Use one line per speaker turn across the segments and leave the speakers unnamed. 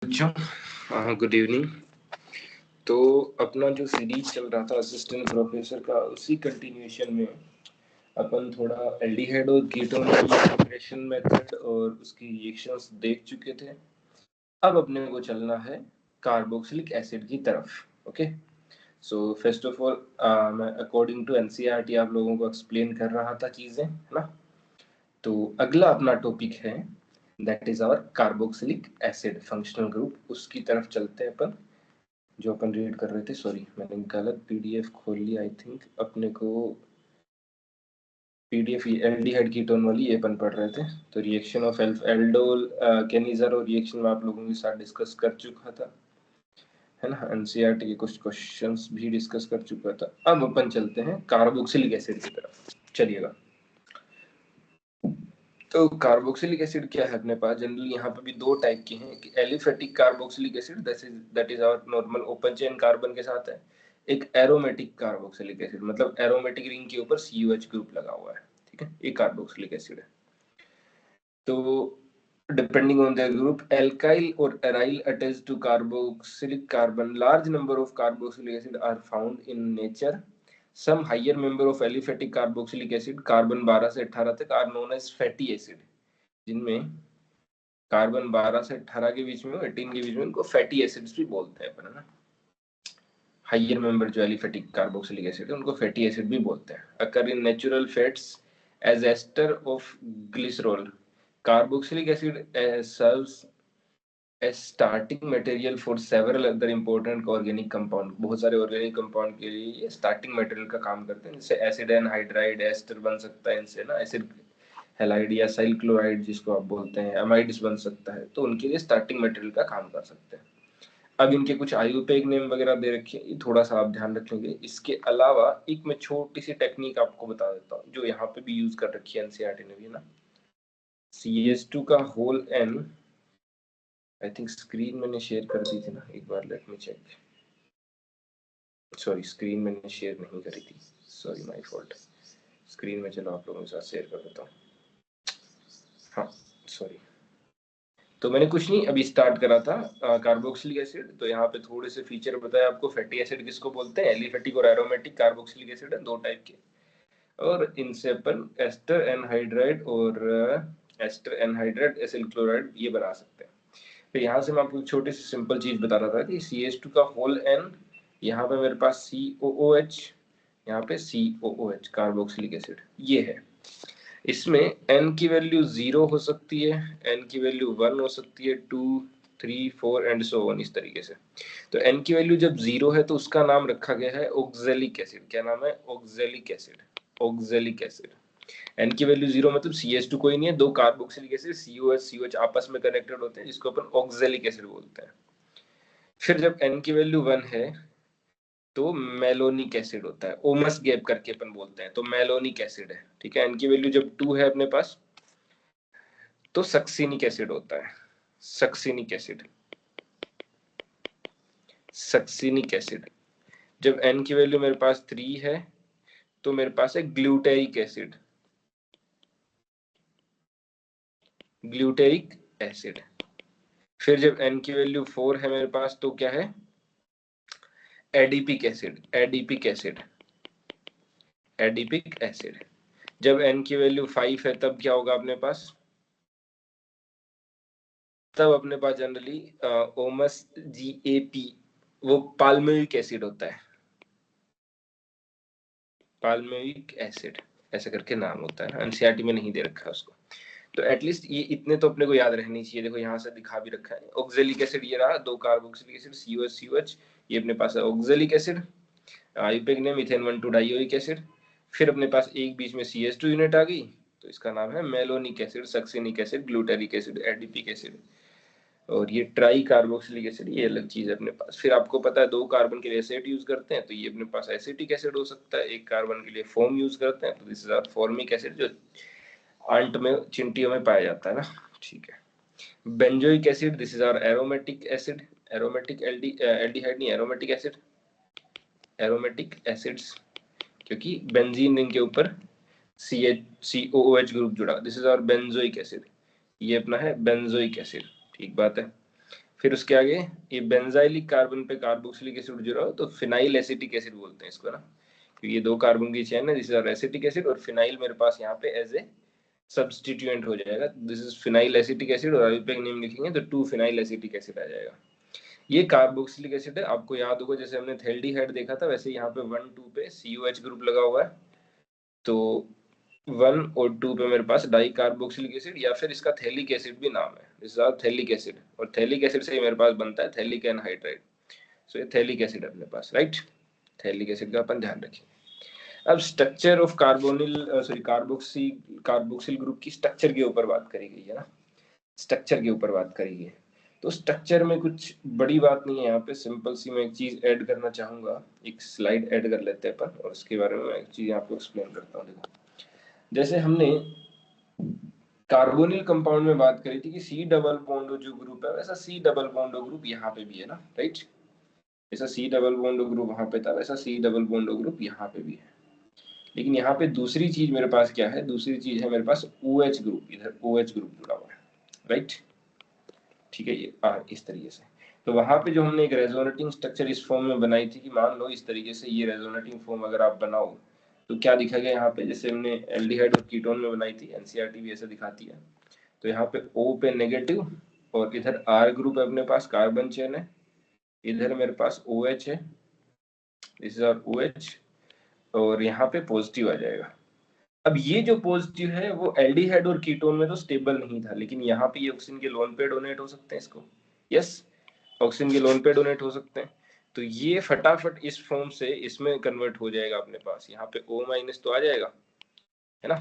बच्चों good evening. तो अपना जो सीरीज चल रहा था असिस्टेंट प्रोफेसर का, उसी कंटिन्यूएशन में अपन थोड़ा एल्डिहाइड और कीटोन सेपरेशन मेथड और उसकी रिएक्शंस देख चुके थे। अब अपने को चलना है कार्बोक्सिलिक एसिड की तरफ। Okay, so first of all मैं अकॉर्डिंग टू एनसीईआरटी आप लोगों को एक्सप्लेन कर रहा था चीजें, है ना। तो अगला अपना टॉपिक है that is our carboxylic acid functional group, उसकी तरफ चलते हैं अपन जो अपन रीड कर रहे थे। सॉरी, मैंने गलत पीडीएफ खोल लिया। आई थिंक अपने को पीडीएफ एल्डिहाइड कीटोन वाली ये अपन पढ़ रहे थे। तो रिएक्शन ऑफ एल्डोल केनिजर और रिएक्शन में आप लोगों के साथ डिस्कस कर चुका था, है ना। एनसीईआरटी के कुछ क्वेश्चंस भी डिस्कस कर चुका था। अब अपन चलते हैं कार्बोक्सिलिक एसिड की तरफ। चलिएगा, तो कार्बोक्सिलिक एसिड क्या है अपने पास जनरली यहाँ पे भी दो टाइप के हैं। कि aliphatic carboxylic acid that is our normal open chain carbon के साथ है। एक एरोमेटिक कार्बोक्सिलिक एसिड, मतलब एरोमेटिक रिंग के ऊपर COH ग्रुप लगा हुआ है, ठीक है, ये कार्बोक्सिलिक एसिड है। तो depending on the group, alkyl और aryl attached to carboxylic carbon, large number of carboxylic acid are found in nature. Some higher member of aliphatic carboxylic acid, carbon 12 से 18 तक, are known as fatty acid, जिनमें carbon 12 से 18 के बीच में, 18 के बीच में, उनको फैटी एसिड्स भी बोलते हैं अपन, है ना। हाइयर मेंबर जो एलिफेटिक कार्बोक्सिलिक एसिड है उनको फैटी एसिड भी बोलते हैं। Occur in natural fats as ester of glycerol. Carboxylic acid serves as starting material for several other important organic compound. बहुत सारे ऑर्गेनिक कंपाउंड के लिए ये स्टार्टिंग मटेरियल का काम करते हैं। जैसे एसिड एनहाइड्राइड एस्टर बन सकता है इनसे ना, एसिड हेलाइड या साइल क्लोराइड जिसको आप बोलते हैं, अमाइड्स बन सकता है। तो उनके लिए स्टार्टिंग मटेरियल का काम कर सकते हैं। अब इनके कुछ आयुपेग नेम वगैरह दे रखे हैं, थोड़ा सा आप ध्यान रखेंगे। इसके अलावा एक मैं छोटी सी टेक्निक आपको बता देता हूँ जो यहाँ पे भी यूज कर रखी है एनसीईआरटी ने भी ना। CH2 का whole N, I think screen मैंने शेयर कर दी थी ना, एक बार let me check. Sorry, screen मैंने शेयर नहीं करी थी, सॉरी माय फॉल्ट। स्क्रीन में चलो आप लोगों के साथ शेयर कर देता हूँ। हाँ सॉरी, तो मैंने कुछ नहीं अभी स्टार्ट करा था कार्बोक्सिलिक एसिड। तो यहाँ पे थोड़े से फीचर बताए आपको। फैटी एसिड किसको बोलते हैं, एलिफेटिक और एरोमेटिक कार्बोक्सिलिक एसिड है, दो टाइप के। और इनसे अपन एस्टर एनहाइड्राइड और एस्टर एनहाइड्राइड एसिल क्लोराइड ये बना सकते हैं। फिर यहाँ से मैं आपको छोटी सी सिंपल चीज बता रहा था कि CH2 का होल N, यहाँ पे मेरे पास COOH, यहाँ पे COOH कार्बोक्सिलिक एसिड ये है। इसमें n की वैल्यू 0 हो सकती है, n की वैल्यू 1 हो सकती है, 2 3 4 एंड सो ऑन, इस तरीके से। तो n की वैल्यू जब 0 है तो उसका नाम रखा गया है ऑक्जेलिक एसिड। क्या नाम है, oxalic acid, oxalic acid. n की वैल्यू 0 मतलब CH2 कोई नहीं है, दो कार्बोक्सिलिक एसिड COH आपस में कनेक्टेड होते हैं, जिसको अपन ऑक्जेलिक एसिड बोलते हैं। फिर जब n की वैल्यू 1 है तो मेलोनिक एसिड होता है, ओमस गैप करके अपन बोलते हैं, तो मेलोनिक एसिड है, ठीक है। n की वैल्यू जब 2 है अपने पास तो सक्सिनिक एसिड होता है, सक्सिनिक एसिड, सक्सिनिक एसिड। जब n की वैल्यू मेरे पास 3 है तो मेरे पास है ग्लूटेरिक एसिड, ग्लूटेरिक एसिड। फिर जब n की वैल्यू 4 है मेरे पास तो क्या है, adipic acid, adipic acid, adipic acid. जब n की वैल्यू 5 है तब क्या होगा अपने पास, तब अपने पास जनरली ओमस GAP, वो पाल्मिक एसिड होता है, पाल्मिक एसिड ऐसे करके नाम होता है। एनसीईआरटी में नहीं दे रखा है उसको। तो एटलीस्ट ये इतने तो अपने को याद रहनी चाहिए। देखो यहाँ से दिखा भी रखा है, ऑक्जेलिक एसिड ये रहा, दो कार्बोक्सिलिक एसिड COH, ये अपने पास है oxalic acid. IUPAC name ethane 1,2 dioic acid. फिर अपने पास एक बीच में CH2 यूनिट आ गई, तो इसका नाम है malonic acid, succinic acid, glutaric acid, adipic acid. और ये ट्राई कार्बोक्सिलिक एसिड ये अलग चीज है अपने पास। फिर आपको पता है दो कार्बन के लिए एसिड यूज करते हैं, तो ये अपने पास एसिटिक एसिड हो सकता है। एक कार्बन के लिए फोम यूज करते हैं, तो this is our formic acid, जो आंट में, चिंटियों में पाया जाता है ना, ठीक है। Benzoic acid, this is our aromatic acid, aromatic aldehyde नहीं, एरोमेटिक एसिड, एरोमेटिक एसिड्स, क्योंकि बेंजीन रिंग के ऊपर COOH ग्रुप जुड़ा, this is our benzoic acid, ये अपना है बेंजोइक एसिड, ठीक बात है। फिर उसके आगे ये बेंजाइलिक कार्बन पे कार्बोक्सिलिक एसिड जुड़ा हो तो फिनाइल एसिटिक एसिड बोलते हैं इसको ना, क्योंकि ये 2 कार्बन की चेन है, दिस इज एसिटिक एसिड, और फिनाइल मेरे पास यहाँ पे एज ए सब्स्टिट्यूएंट हो जाएगा, this is phenyl acetic acid, और आयुर्वेदिक नेम लिखेंगे तो 2 फिनाइल एसिटिक एसिड आ जाएगा। ये कार्बोक्सिलिक एसिड है, आपको याद होगा जैसे हमने थेल्डिहाइड देखा था वैसे यहाँ पे 1 2 पे COH ग्रुप लगा हुआ है, तो 1 और 2 पे मेरे पास डाई कार्बोक्सिलिक एसिड या फिर इसका थैलिक एसिड भी नाम है, दिस इज थैलिक एसिड, और थैलिक एसिड से ही मेरे पास बनता है थैलिक एनहाइड्राइड, सो ये थैलिक एसिड अपने पास, राइट। थैलिक एसिड का अपन ध्यान रखें। अब स्ट्रक्चर ऑफ कार्बोक्सिल ग्रुप की स्ट्रक्चर के ऊपर बात करी गई है ना, स्ट्रक्चर के ऊपर बात करी गई है, तो स्ट्रक्चर में कुछ बड़ी बात नहीं है यहाँ पे, सिंपल सी मैं एक चीज ऐड करना चाहूंगा, एक स्लाइड ऐड कर लेते हैं अपन और उसके बारे में एक चीज आपको एक्सप्लेन करता हूँ। देखो जैसे हमने कार्बोनिल कंपाउंड में बात करी थी कि C डबल बॉन्ड जो ग्रुप है वैसा C डबल बॉन्ड ग्रुप यहाँ पे भी है ना, राइट। जैसा C डबल बॉन्ड ग्रुप वहां पे था वैसा C डबल बॉन्ड ग्रुप यहाँ पे भी है, लेकिन यहाँ पे दूसरी चीज मेरे पास क्या है, दूसरी चीज है मेरे पास OH ग्रुप, इधर OH ग्रुप जुड़ा हुआ है, राइट। ठीक है, ये इस तरीके से, तो वहां पे जो हमने एक रेजोनेटिंग स्ट्रक्चर इस फॉर्म में बनाई थी कि मान लो इस तरीके से ये रेजोनेटिंग फॉर्म अगर आप बनाओ तो क्या दिखा गया यहाँ पे, जैसे हमने एल्डिहाइड और कीटोन में बनाई थी, एनसीईआरटी भी ऐसे दिखाती है, तो यहाँ पे O पे नेगेटिव और इधर R ग्रुप है अपने पास, कार्बन चेन है, इधर मेरे पास OH है, दिस इज आवर OH, और यहाँ पे पॉजिटिव आ जाएगा। अब ये जो पॉजिटिव है वो एल्डिहाइड और कीटोन में तो स्टेबल नहीं था, लेकिन यहाँ पे ये ऑक्सीजन के लोन पे डोनेट हो सकते हैं इसको, यस, ऑक्सीजन के लोन पे डोनेट हो सकते हैं, तो ये फटाफट इस फॉर्म से इसमें कन्वर्ट हो जाएगा अपने पास, यहाँ पे O- तो आ जाएगा है ना,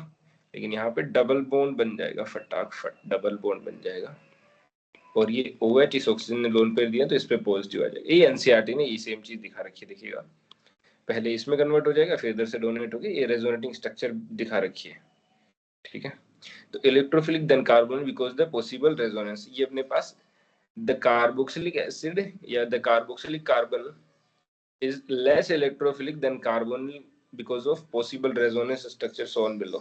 लेकिन यहाँ पे डबल बॉन्ड बन जाएगा, फटाफट डबल बॉन्ड बन जाएगा, और ये OH इस ऑक्सीजन ने लोन पेयर दिया तो इस पे पॉजिटिव आ जाएगा। ये एनसीईआरटी ने ये सेम चीज दिखा रखी है, देखिएगा पहले इसमें कन्वर्ट हो जाएगा फिर इधर से डोनेट होके ये रेजोनेटिंग स्ट्रक्चर दिखा रखी है, ठीक है। तो electrophilic then carbon because the possible resonance, ये अपने पास द कार्बोक्सिलिक एसिड या the carboxylic carbon is less electrophilic than carbon because of possible resonance structure shown below।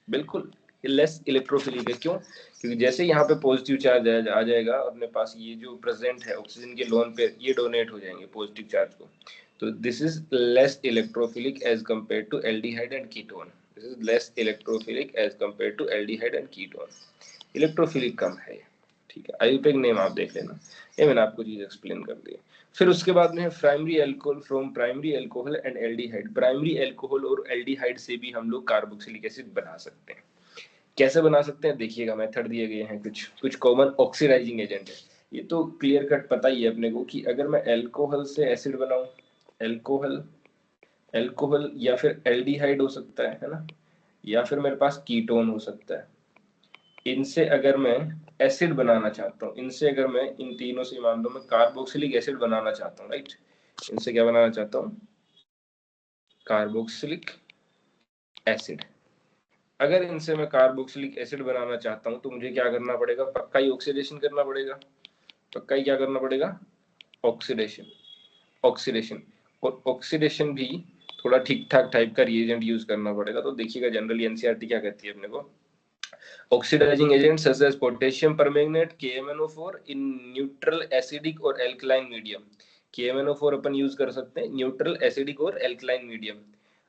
बिल्कुल लेस इलेक्ट्रोफिलिक है, क्यों, क्योंकि जैसे यहाँ पे पॉजिटिव चार्ज आ जाएगा अपने पास, ये जो प्रेजेंट है ऑक्सीजन के लोन पे ये डोनेट हो जाएंगे पॉजिटिव चार्ज को, तो this is less electrophilic as compare to aldehyde and ketone, this is less electrophilic as compare to aldehyde and ketone, electrophilic कम है, ठीक है। आयुपेग नेम आप देख लेना, ये मैंने आपको चीज एक्सप्लेन कर दी। फिर उसके बाद में है primary alcohol from primary alcohol and aldehyde, primary alcohol और एल्डिहाइड से भी हम लोग कार्बोक्सिलिक एसिड बना सकते हैं। कैसे बना सकते हैं देखिएगा, मेथड दिए गए हैं, कुछ कुछ कॉमन ऑक्सीडाइजिंग एजेंट है, ये तो क्लियर कट पता ही है अपने को कि अगर मैं अल्कोहल से एसिड बनाऊं, अल्कोहल अल्कोहल या फिर एल्डिहाइड हो सकता है ना, या फिर मेरे पास कीटोन हो सकता है, इनसे अगर मैं एसिड बनाना चाहता हूँ, इनसे अगर मैं इन तीनों से मान लो मैं कार्बोक्सिलिक एसिड बनाना चाहता हूँ, राइट, इनसे क्या बनाना चाहता हूँ, कार्बोक्सिलिक एसिड, अगर इनसे मैं कार्बोक्सिलिक एसिड बनाना चाहता हूँ तो मुझे क्या करना पड़ेगा, पक्का ही ऑक्सीडेशन करना पड़ेगा, पक्का ही क्या करना पड़ेगा, ऑक्सीडेशन, ऑक्सीडेशन, और ऑक्सीडेशन भी थोड़ा ठीक ठाक टाइप का रिएजेंट यूज करना पड़ेगा। तो देखिएगा जनरली एनसीईआरटी क्या कहती है अपने को, oxidizing agents such as potassium permanganate KMnO4 in neutral acidic और alkaline medium, KMnO4 अपन यूज कर सकते हैं न्यूट्रल एसिडिक और एल्कलाइन मीडियम,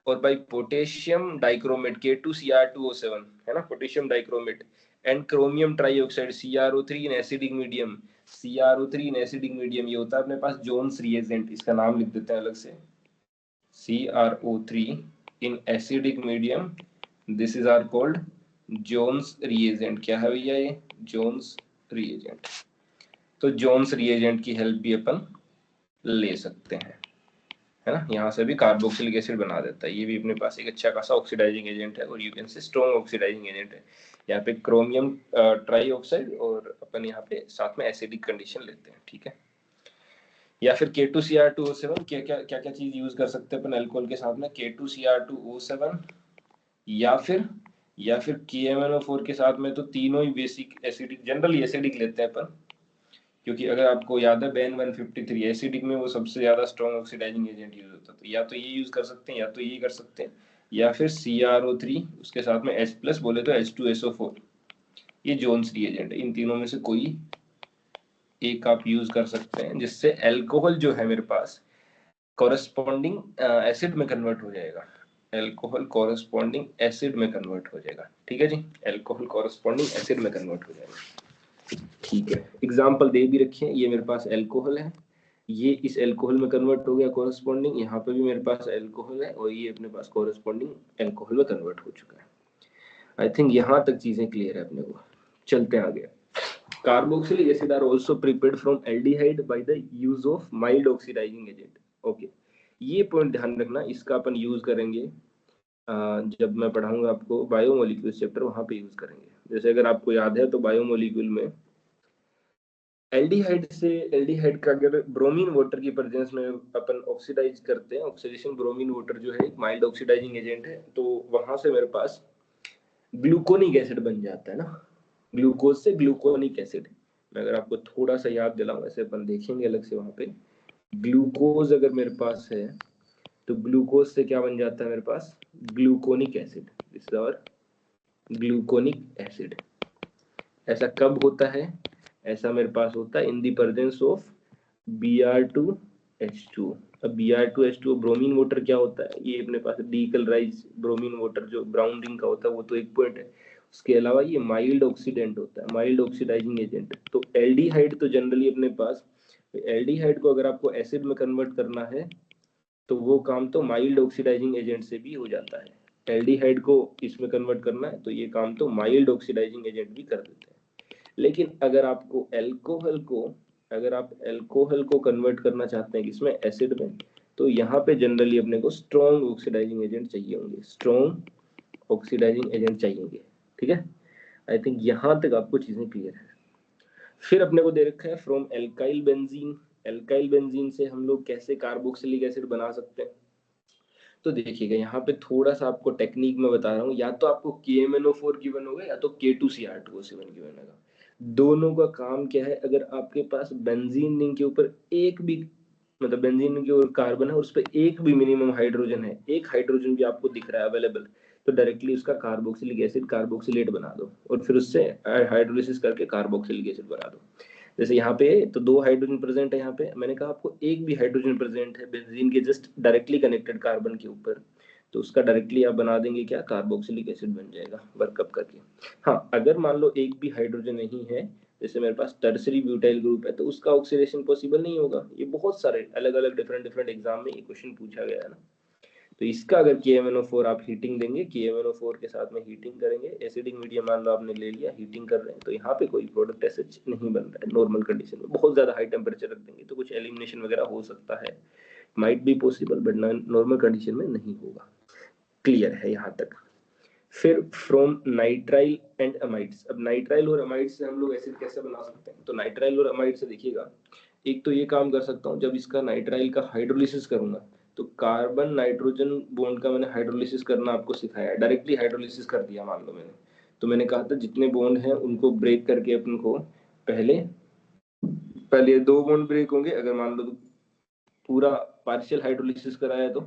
और बाई पोटेशियम डाइक्रोमेट K2Cr2O7 है ना, potassium dichromate, and chromium trioxide CrO3 in acidic medium, CrO3 in acidic medium, ये होता है अपने पास जोन्स रिएजेंट, इसका नाम लिख देते हैं अलग से, CrO3 in acidic medium, this is are called Jones reagent. क्या है भैया ये, जोन्स रिएजेंट, तो जोन्स रिएजेंट की हेल्प भी अपन ले सकते हैं, है ना, यहाँ से भी कार्बोक्सिलिक एसिड बना देता है, ये भी अपने पास एक अच्छा खासा ऑक्सीडाइजिंग एजेंट है, और you can say strong oxidizing agent है। यहाँ पे क्रोमियम ट्राइऑक्साइड और अपन यहाँ पे साथ में एसिडिक कंडीशन लेते हैं, ठीक है। या फिर K2Cr2O7, क्या क्या क्या क्या चीज यूज कर सकते हैं अपन अल्कोहल के साथ में, K2Cr2O7 या फिर KMnO4 के साथ में, तो तीनों ही बेसिक एसिडिक, जनरली एसिडिक लेते हैं अपन, क्योंकि अगर आपको याद है बेन 153 एसिडिक में वो सबसे ज्यादा स्ट्रॉन्ग ऑक्सीडाइजिंग एजेंट यूज होता है, तो या तो ये यूज कर सकते हैं या तो ये कर सकते हैं, या फिर CrO3 उसके साथ में H+ बोले तो H2SO4, ये जोन्स रिएजेंट है, इन तीनों में से कोई एक आप यूज कर सकते हैं, जिससे एल्कोहल जो है मेरे पास कॉरेस्पॉन्डिंग एसिड में कन्वर्ट हो जाएगा। एल्कोहल कॉरेस्पॉन्डिंग एसिड में कन्वर्ट हो जाएगा। ठीक है जी, एल्कोहल कॉरेस्पॉन्डिंग एसिड में कन्वर्ट हो जाएगा। ठीक है, एग्जाम्पल दे भी रखे हैं। ये मेरे पास एल्कोहल है, ये इस एल्कोहल में कन्वर्ट हो गया कॉरेस्पॉन्डिंग, यहाँ पे भी मेरे पास एल्कोहल है और ये अपने पास कॉरेस्पॉन्डिंग एल्कोहल में कन्वर्ट हो चुका है। आई थिंक यहाँ तक चीजें क्लियर है अपने को। चलते हैं आगे। Carboxylic acid are also prepared from aldehyde by the use of mild oxidizing agent. Okay, ये पॉइंट ध्यान रखना, इसका अपन यूज करेंगे जब मैं पढ़ाऊंगा आपको बायोमोलिक्यूल्स चैप्टर, वहां पे यूज करेंगे। जैसे अगर आपको याद है तो बायोमोलिक्यूल में एल्डिहाइड का अगर ब्रोमीन वाटर की प्रेजेंस में अपन ऑक्सीडाइज करते हैं, ऑक्सीडेशन ब्रोमीन वाटर जो है एक माइल्ड ऑक्सीडाइजिंग एजेंट है, तो वहां से मेरे पास ग्लूकोनिक एसिड बन जाता है ना, ग्लूकोज से ग्लूकोनिक एसिड। मैं अगर आपको थोड़ा सा याद दिलाऊं, ऐसे अपन देखेंगे अलग से वहां पे, ग्लूकोज अगर मेरे पास है तो ग्लूकोज से क्या बन जाता है मेरे पास, gluconic acid. This is our gluconic acid. ऐसा कब होता है, ऐसा मेरे पास होता है in the presence of Br2H2। अब Br2H2 ब्रोमीन वाटर क्या होता है, ये अपने पास डीकलराइज ब्रोमीन वाटर जो ब्राउन रिंग का होता है, वो तो एक पॉइंट है। उसके अलावा ये माइल्ड ऑक्सीडेंट होता है, माइल्ड ऑक्सीडाइजिंग एजेंट। तो एल्डिहाइड तो जनरली अपने पास, एल्डिहाइड को अगर आपको एसिड में कन्वर्ट करना है तो वो काम तो माइल्ड ऑक्सीडाइजिंग एजेंट से भी हो जाता है। एल्डिहाइड को इसमें कन्वर्ट करना है तो ये काम तो माइल्ड ऑक्सीडाइजिंग एजेंट भी कर देते हैं। लेकिन अगर आपको अगर आप एल्कोहल को कन्वर्ट करना चाहते हैं किसमें, एसिड में, तो यहाँ पे जनरली अपने को स्ट्रॉन्ग ऑक्सीडाइजिंग एजेंट चाहिए होंगे, स्ट्रॉन्ग ऑक्सीडाइजिंग एजेंट चाहिए होंगे। ठीक है, आई थिंक यहाँ तक आपको चीजें क्लियर है। फिर अपने को दे रखा है from alkyl benzene. Alkyl benzene से हम लोग कैसे कार्बोक्सिलिक एसिड बना सकते हैं, तो देखिएगा यहाँ पे थोड़ा सा आपको टेक्निक में बता रहा हूँ। या तो आपको KMnO4 गिवन होगा या तो K2Cr2O7 गिवन होगा। दोनों का काम क्या है, अगर आपके पास बेंजीन रिंग के ऊपर एक भी, मतलब बेंजीन रिंग के ऊपर कार्बन है और उस पर एक भी मिनिमम हाइड्रोजन है, एक हाइड्रोजन भी आपको दिख रहा है अवेलेबल, तो डायरेक्टली उसका कार्बोक्सिलिक एसिड कार्बोक्सिलेट बना दो और फिर उससे हाइड्रोलिसिस करके कार्बोक्सिलिक एसिड बना दो। जैसे यहाँ पे तो 2 हाइड्रोजन प्रेजेंट है, यहाँ पे मैंने कहा आपको एक भी हाइड्रोजन प्रेजेंट है बेंजीन के जस्ट डायरेक्टली कनेक्टेड कार्बन के ऊपर, तो उसका डायरेक्टली आप बना देंगे क्या, कार्बोक्सिलिक एसिड बन जाएगा वर्कअप करके। हाँ, अगर मान लो एक भी हाइड्रोजन नहीं है, जैसे मेरे पास टर्सरी ब्यूटाइल ग्रुप है, तो उसका ऑक्सीडेशन पॉसिबल नहीं होगा। ये बहुत सारे अलग अलग डिफरेंट एग्जाम में ये क्वेश्चन पूछा गया है ना। तो इसका अगर KMnO4 आप हीटिंग देंगे, KMnO4 के साथ में हीटिंग करेंगे, एसिडिक मीडियम मान लो आपने ले लिया, हीटिंग कर रहे हैं, तो यहाँ पे कोई प्रोडक्ट ऐसे नहीं बन रहा है नॉर्मल कंडीशन में। बहुत ज्यादा हाई टेम्परेचर रख देंगे तो कुछ एलिमिनेशन वगैरह हो सकता है, might be possible, but normal condition में नहीं होगा। क्लियर है यहाँ तक। फिर फ्रॉम नाइट्राइल एंड अमाइड्स। अब नाइट्राइल और अमाइड्स से हम लोग एसिड कैसे बना सकते हैं, तो नाइट्राइल और अमाइड से देखिएगा, एक तो ये काम कर सकता हूँ, जब इसका नाइट्राइल का हाइड्रोलिसिस करूंगा तो कार्बन नाइट्रोजन बॉन्ड का मैंने हाइड्रोलिसिस करना आपको सिखाया, डायरेक्टली हाइड्रोलिसिस कर दिया मान लो मैंने, तो मैंने कहा था जितने बॉन्ड हैं उनको ब्रेक करके अपन को पहले पहले 2 बॉन्ड ब्रेक होंगे, अगर मान लो तो पूरा पार्शियल हाइड्रोलिसिस कराया तो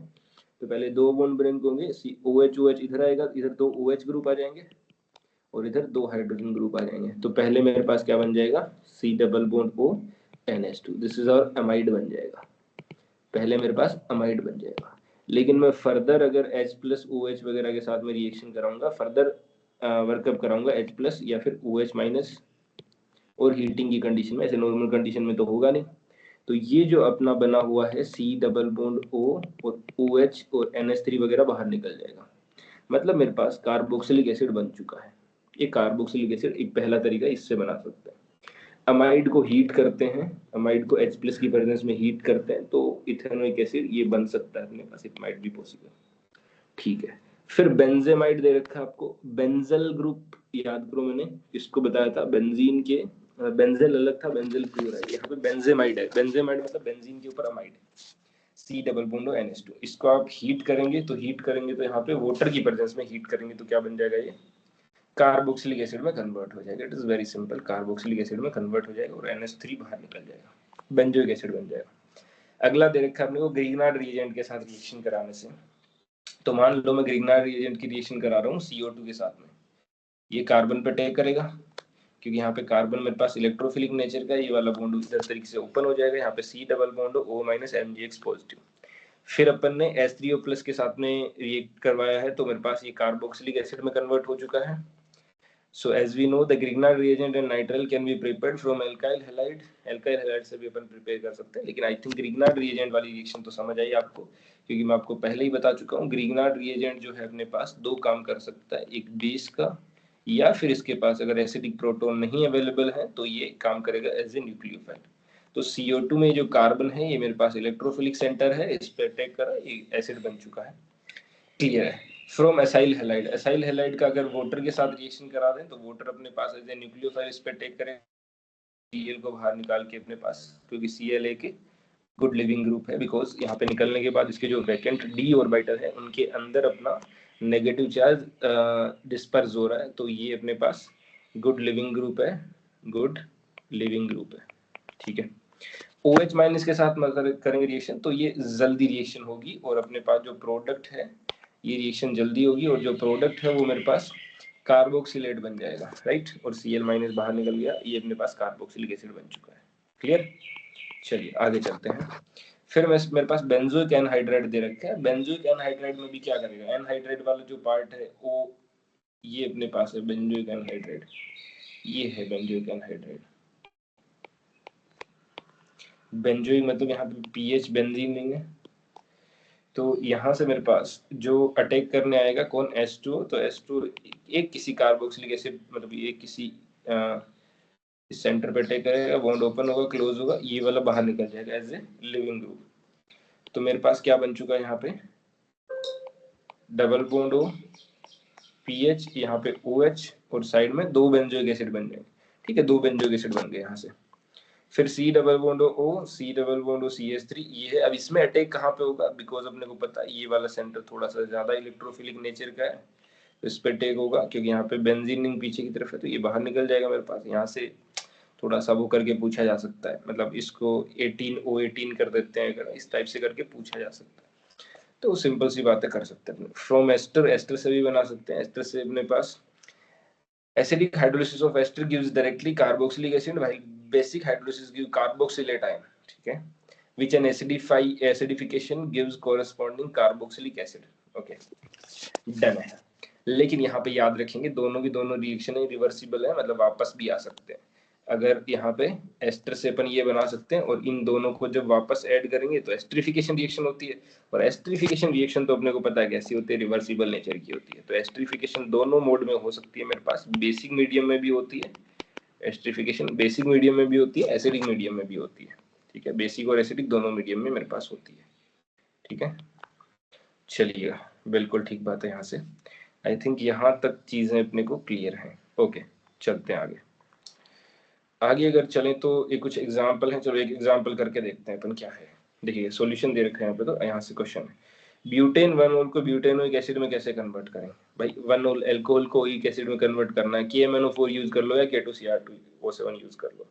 पहले 2 बॉन्ड ब्रेक होंगे, OH इधर आएगा, इधर 2 OH ग्रुप आ जाएंगे और इधर 2 हाइड्रोजन ग्रुप आ जाएंगे। तो पहले मेरे पास क्या बन जाएगा, C double bond O NH2, this is our amide बन जाएगा। पहले मेरे पास अमाइड बन जाएगा। लेकिन मैं फर्दर अगर H प्लस OH वगैरह के साथ में रिएक्शन कराऊंगा, फर्दर वर्कअप कराऊंगा H प्लस या फिर OH माइनस, और हीटिंग की कंडीशन में, ऐसे नॉर्मल कंडीशन में तो होगा नहीं। तो ये जो अपना बना हुआ है C डबल बॉन्ड O और OH और NH3 वगैरह बाहर निकल जाएगा। मतलब मेरे पास कार्बोक्सिलिक एसिड बन चुका है। ये कार्बोक्सिलिक एसिड एक पहला तरीका, इससे बना सकते हैं। अमाइड को हीट करते हैं, अमाइड को H प्लस की प्रेजेंस में हीट करते हैं तो इथेनोइक एसिड ये बन सकता है अपने पास, इट माइट बी पॉसिबल। ठीक है, फिर बेंजेमाइड दे रखा है आपको, बेंजल ग्रुप याद करो, मैंने इसको बताया था बेंजीन के, बेंजल अलग था, बेंजल प्योर है, यहाँ पे बेंजेमाइड है। बेंजेमाइड मतलब बेंजीन के ऊपर amide, C double bond NH2। इसको आप हीट करेंगे तो यहाँ पे वाटर की प्रेजेंस में हीट करेंगे तो क्या बन जाएगा, ये कार्बोक्सिलिक एसिड में कन्वर्ट हो जाएगा। It is very simple, carboxylic acid में कन्वर्ट हो जाएगा और NH3 बाहर निकल जाएगा, बेंजोइक एसिड बन जाएगा। अगला दे रखा है अपने को ग्रिग्नार्ड रिएजेंट के साथ रिएक्शन कराने से। तो मान लो मैं ग्रिग्नार्ड रिएजेंट की रिएक्शन करा रहा हूँ CO2 के साथ में, ये कार्बन पे अटैक करेगा, क्योंकि यहाँ पे कार्बन मेरे पास इलेक्ट्रोफिलिक नेचर का, ये वाला बॉन्ड इधर तरीके से ओपन हो जाएगा, यहाँ पे C double bond O minus MgX positive. फिर अपन ने H3O प्लस के साथ में रिएक्ट करवाया है, तो मेरे पास ये कार्बोक्सिलिक एसिड में कन्वर्ट हो चुका है। So as we know, the Grignard reagent and nitrile can be prepared from alkyl halide. Alkyl halide से भी अपन प्रिपेयर कर सकते हैं, लेकिन आई थिंक Grignard reagent वाली रिएक्शन तो समझ आई आपको, क्योंकि मैं आपको पहले ही बता चुका हूँ। Grignard reagent जो है अपने पास दो काम कर सकता है, एक बेस का, या फिर इसके पास अगर एसिडिक प्रोटॉन नहीं अवेलेबल है तो ये काम करेगा एज ए न्यूक्लियोफाइल। तो CO2 में जो कार्बन है ये मेरे पास इलेक्ट्रोफिलिक सेंटर है, इस पर अटैक करा, ये एसिड बन चुका है। क्लियर है। From acyl halide, acyl halide का अगर वाटर के साथ रिएक्शन करा दें तो वाटर अपने पास एज ए न्यूक्लियोफाइल इस पे टेक करें, Cl को बाहर निकाल के अपने पास, क्योंकि Cl एक गुड लिविंग ग्रुप है, बिकॉज यहाँ पे निकलने के बाद इसके जो वैकेंट d ऑर्बिटल है उनके अंदर अपना नेगेटिव चार्ज डिस्पर्स हो रहा है, तो ये अपने पास गुड लिविंग ग्रुप है, गुड लिविंग ग्रुप है। ठीक है। OH माइनस के साथ करेंगे रिएक्शन तो ये जल्दी रिएक्शन होगी, और अपने पास जो प्रोडक्ट है ये रिएक्शन जल्दी होगी, और जो प्रोडक्ट है वो मेरे पास कार्बोक्सिलेट बन जाएगा, राइट, और Cl माइनस बाहर निकल गया, ये अपने पास कार्बोक्सिलिक एसिड बन चुका है। क्लियर। चलिए आगे चलते हैं। फिर मेरे पास बेंजोइक एनहाइड्राइड दे रखा है। बेंजोइक एनहाइड्राइड में भी क्या करेगा, एनहाइड्राइड वाला जो पार्ट है वो ये अपने पास है बेंजोइक एनहाइड्राइड, ये है बेंजोइक एनहाइड्राइड। बेंजोइक मतलब यहाँ पे पीएच बेंजीन नहीं है, तो यहाँ से मेरे पास जो अटैक करने आएगा कौन, H2O, तो H2O एक किसी कार्बोक्सिलिक एसिड मतलब एक किसी इस सेंटर पे अटैक करेगा, बॉन्ड ओपन होगा, क्लोज होगा, ये वाला बाहर निकल जाएगा एज ए लिविंग ग्रुप। तो मेरे पास क्या बन चुका है यहाँ पे, डबल बॉन्ड O, पीएच, यहाँ पे OH, और साइड में दो बेंजोइक एसिड बन जाएंगे। ठीक है, दो बेंजोइक एसिड बन गए यहाँ से। फिर C double bond O, C double bond O CH3, ये है। अब इसमें अटैक कहाँ पे होगा, बिकॉज अपने को पता है ये वाला सेंटर थोड़ा सा ज्यादा इलेक्ट्रोफिलिक नेचर का है, तो इस पे अटैक होगा, क्योंकि यहाँ पे बेंजीन रिंग पीछे की तरफ है, तो ये बाहर निकल जाएगा मेरे पास। यहाँ से थोड़ा सा वो करके पूछा जा सकता है, मतलब इसको 18O18 कर देते हैं, अगर इस टाइप से करके पूछा जा सकता है, तो सिंपल सी बातें कर सकते हैं। फ्रॉम एस्टर, एस्टर से भी बना सकते हैं। एस्टर से अपने पास acidic hydrolysis of ester gives directly carboxylic acid, while basic hydrolysis gives carboxylate ion, ठीक है, which an acidification gives corresponding carboxylic acid। okay, done है। लेकिन यहाँ पे याद रखेंगे दोनों की दोनों रिएक्शन रिवर्सिबल है, मतलब वापस भी आ सकते हैं। अगर यहाँ पे एस्टर से अपन ये बना सकते हैं, और इन दोनों को जब वापस ऐड करेंगे तो एस्टरिफिकेशन रिएक्शन होती है, और एस्टरिफिकेशन रिएक्शन तो अपने को पता है कैसी होती है, रिवर्सिबल नेचर की होती है। तो एस्टरिफिकेशन दोनों मोड में हो सकती है मेरे पास, बेसिक मीडियम में भी होती है एस्टरिफिकेशन, बेसिक मीडियम में भी होती है, एसिडिक मीडियम में भी होती है। ठीक है, बेसिक और एसिडिक दोनों मीडियम में मेरे पास होती है। ठीक है, चलिएगा, बिल्कुल ठीक बात है। यहाँ से आई थिंक यहाँ तक चीजें अपने को क्लियर हैं। ओके, चलते हैं आगे। आगे अगर चलें तो ये कुछ एग्जाम्पल हैं, चलो एक एग्जाम्पल करके देखते हैं अपन क्या है। देखिए सॉल्यूशन दे रखा है यहाँ पे, तो यहाँ से क्वेश्चन है, ब्यूटेन 1-ऑल को ब्यूटेनोइक एसिड में कैसे कन्वर्ट करें। भाई 1-ऑल अल्कोहल को ओइक एसिड में कन्वर्ट करना है, KMnO4 यूज कर लो या K2Cr2O7 यूज कर लो।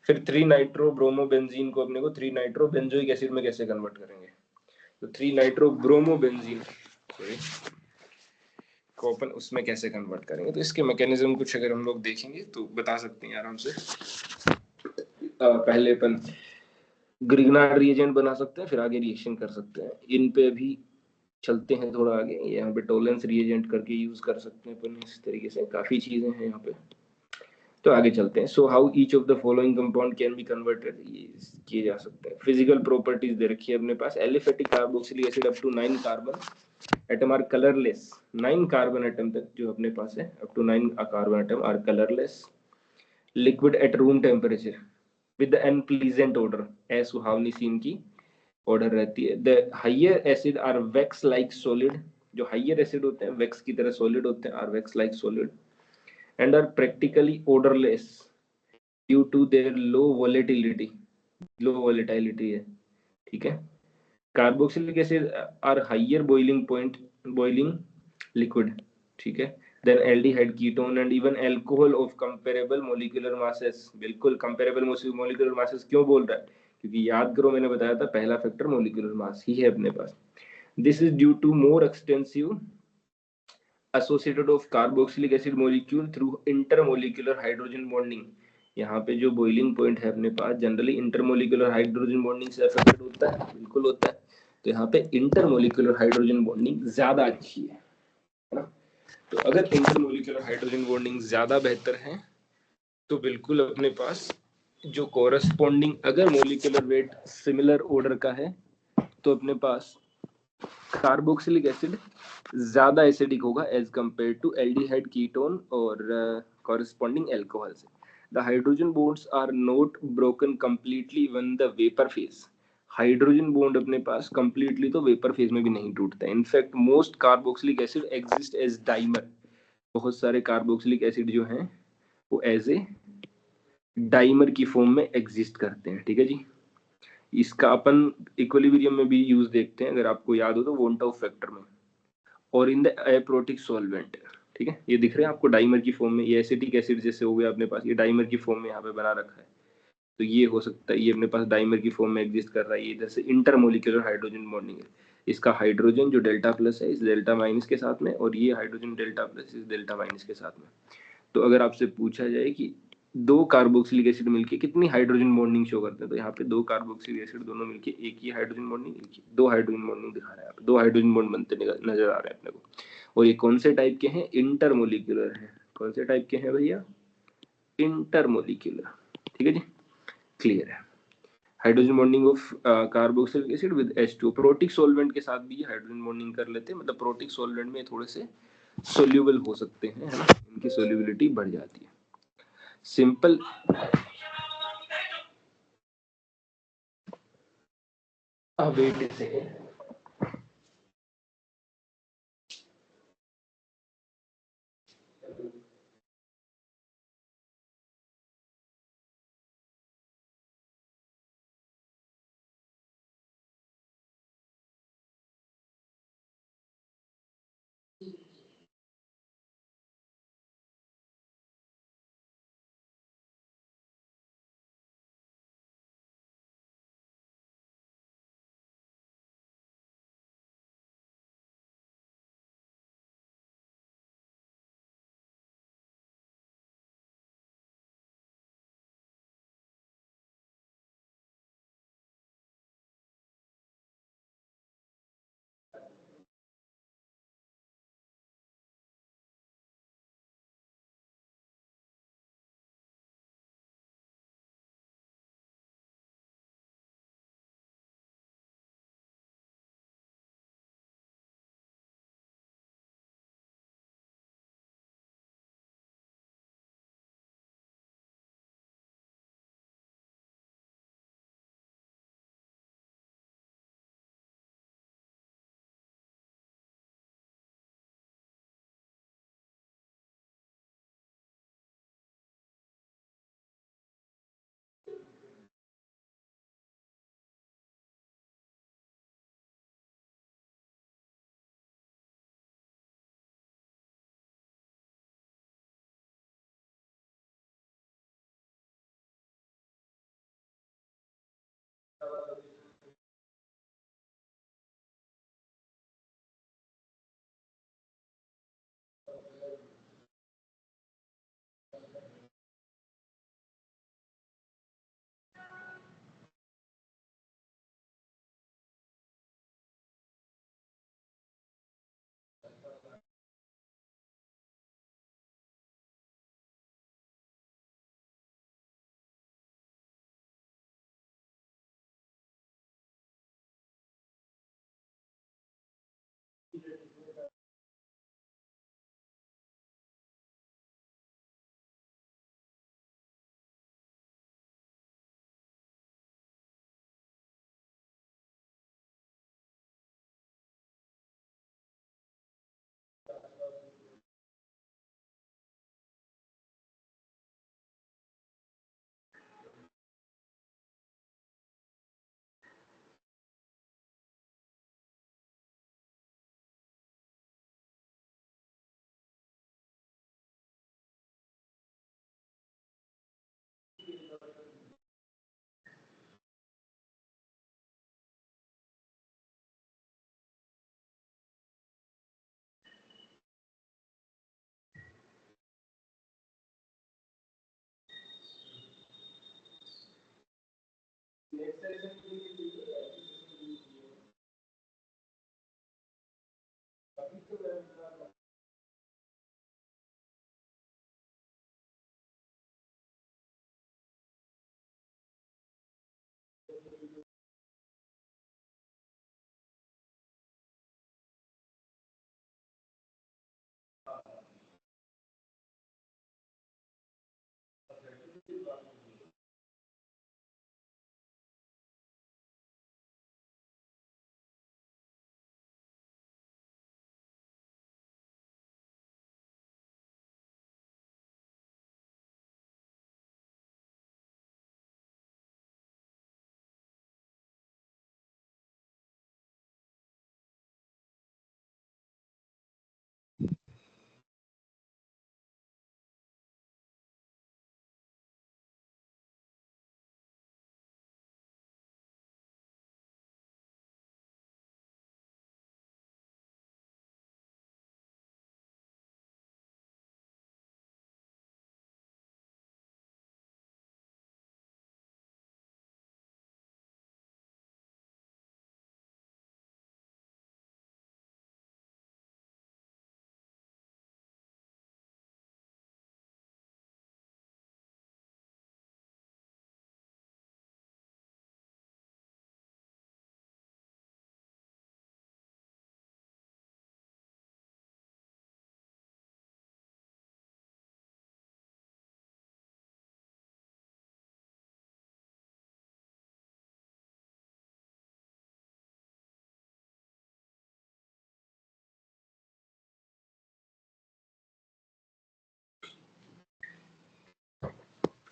फिर 3 नाइट्रो ब्रोमो बेंजीन को अपने को 3 नाइट्रो बेंजोइक एसिड में कैसे कन्वर्ट करेंगे, तो 3 नाइट्रो ब्रोमो बेंजीन को अपन उसमें कैसे कन्वर्ट करेंगे। तो इसके मैकेनिज्म कुछ अगर हम लोग देखेंगे तो बता सकते हैं आराम से। पहले अपन ग्रिग्नार्ड रिएजेंट बना सकते हैं, फिर आगे रिएक्शन कर सकते हैं। इन पे भी चलते हैं थोड़ा आगे, यहाँ पे टोलेंस रिएजेंट करके यूज कर सकते हैं अपन, इस तरीके से काफी चीजें हैं यहाँ पे। तो आगे चलते हैं। So how each of the following compound can be converted, ये किए जा सकते हैं। फिजिकल प्रॉपर्टीज दे रखी है अपने पास, aliphatic carboxylic acid up to 9 carbon atom are colourless, 9 carbon atom तक जो अपने पास है, up to 9 carbon atom are colourless, liquid at room temperature with unpleasant odour, सुहावनी सीन की ऑर्डर रहती है। The higher acid are wax like solid, जो हायर एसिड होते हैं वैक्स की तरह सॉलिड होते हैं, are wax like solid and are practically odourless due to their low volatility, low volatility है। ठीक है, carboxylic acid are higher boiling point, boiling liquid, ठीक है, then aldehyde ketone and even alcohol of comparable molecular masses. बिल्कुल comparable molecular masses क्यों बोल रहा है, क्योंकि याद करो मैंने बताया था पहला फैक्टर मॉलिक्यूलर मास ही है अपने पास। This is due to more extensive associated of carboxylic acid molecule through intermolecular hydrogen bonding। यहाँ पे जो बॉइलिंग पॉइंट है अपने पास, जनरली इंटरमोलिकुलर हाइड्रोजन बॉन्डिंग से अफेक्टेड होता है, बिल्कुल होता है। तो यहाँ पे इंटरमोलिकुलर हाइड्रोजन बॉन्डिंग ज्यादा अच्छी है ना। तो अगर इंटरमोलिकुलर हाइड्रोजन बॉन्डिंग ज्यादा बेहतर है तो बिल्कुल अपने पास जो कोरस्पॉन्डिंग, अगर मोलिकुलर वेट सिमिलर ऑर्डर का है तो अपने पास कार्बोक्सिलिक एसिड ज्यादा एसिडिक होगा as compare to aldehyde ketone और कॉरेस्पॉन्डिंग एल्कोहल से। The hydrogen bonds are not broken completely when the vapour phase. Hydrogen bond अपने पास कंप्लीटली तो वेपर फेज में भी नहीं टूटता है। In fact most carboxylic acid exist as dimer. बहुत सारे कार्बोक्सिलिक एसिड जो हैं वो एज ए डाइमर की फॉर्म में एग्जिस्ट करते हैं। ठीक है जी। इसका अपन इक्विलिब्रियम में भी यूज देखते हैं, अगर आपको याद हो तो वोंटाउ फैक्टर में, और इन द एप्रोटिक सॉल्वेंट। ठीक है, ये दिख रहे हैं आपको डाइमर की फॉर्म में, ये एसिटिक एसिड जैसे हो गया अपने पास, ये डाइमर की फॉर्म में यहाँ पे बना रखा है। तो ये हो सकता है ये अपने पास डाइमर की फॉर्म में एग्जिस्ट कर रहा है। ये इधर से इंटरमोलिकुलर हाइड्रोजन बॉन्डिंग है। इसका हाइड्रोजन जो डेल्टा प्लस है इस डेल्टा माइनस के साथ में, और ये हाइड्रोजन डेल्टा प्लस इस डेल्टा माइनस के साथ में। तो अगर आपसे पूछा जाए कि दो कार्बोक्सिलिक एसिड मिलके कितनी हाइड्रोजन बॉन्डिंग शो करते हैं, तो यहाँ पे दो कार्बोक्सिलिक एसिड दोनों मिलके एक ही हाइड्रोजन बॉन्डिंग, दो हाइड्रोजन बॉन्डिंग दिखा रहा है, दो हाइड्रोजन बॉन्ड बनते नजर आ रहे हैं अपने को। और ये कौन से टाइप के हैं? इंटरमोलिकुलर है। कौन से टाइप के हैं भैया? इंटरमोलिकुलर। ठीक है जी, क्लियर है। Hydrogen bonding of carboxylic acid with H2 protic solvent के साथ भी हाइड्रोजन बॉन्डिंग कर लेते हैं, मतलब प्रोटिक सॉल्वेंट में थोड़े से सोल्यूबल हो सकते हैं, है ना, इनकी सोल्यूबिलिटी बढ़ जाती है। सिंपल वेट से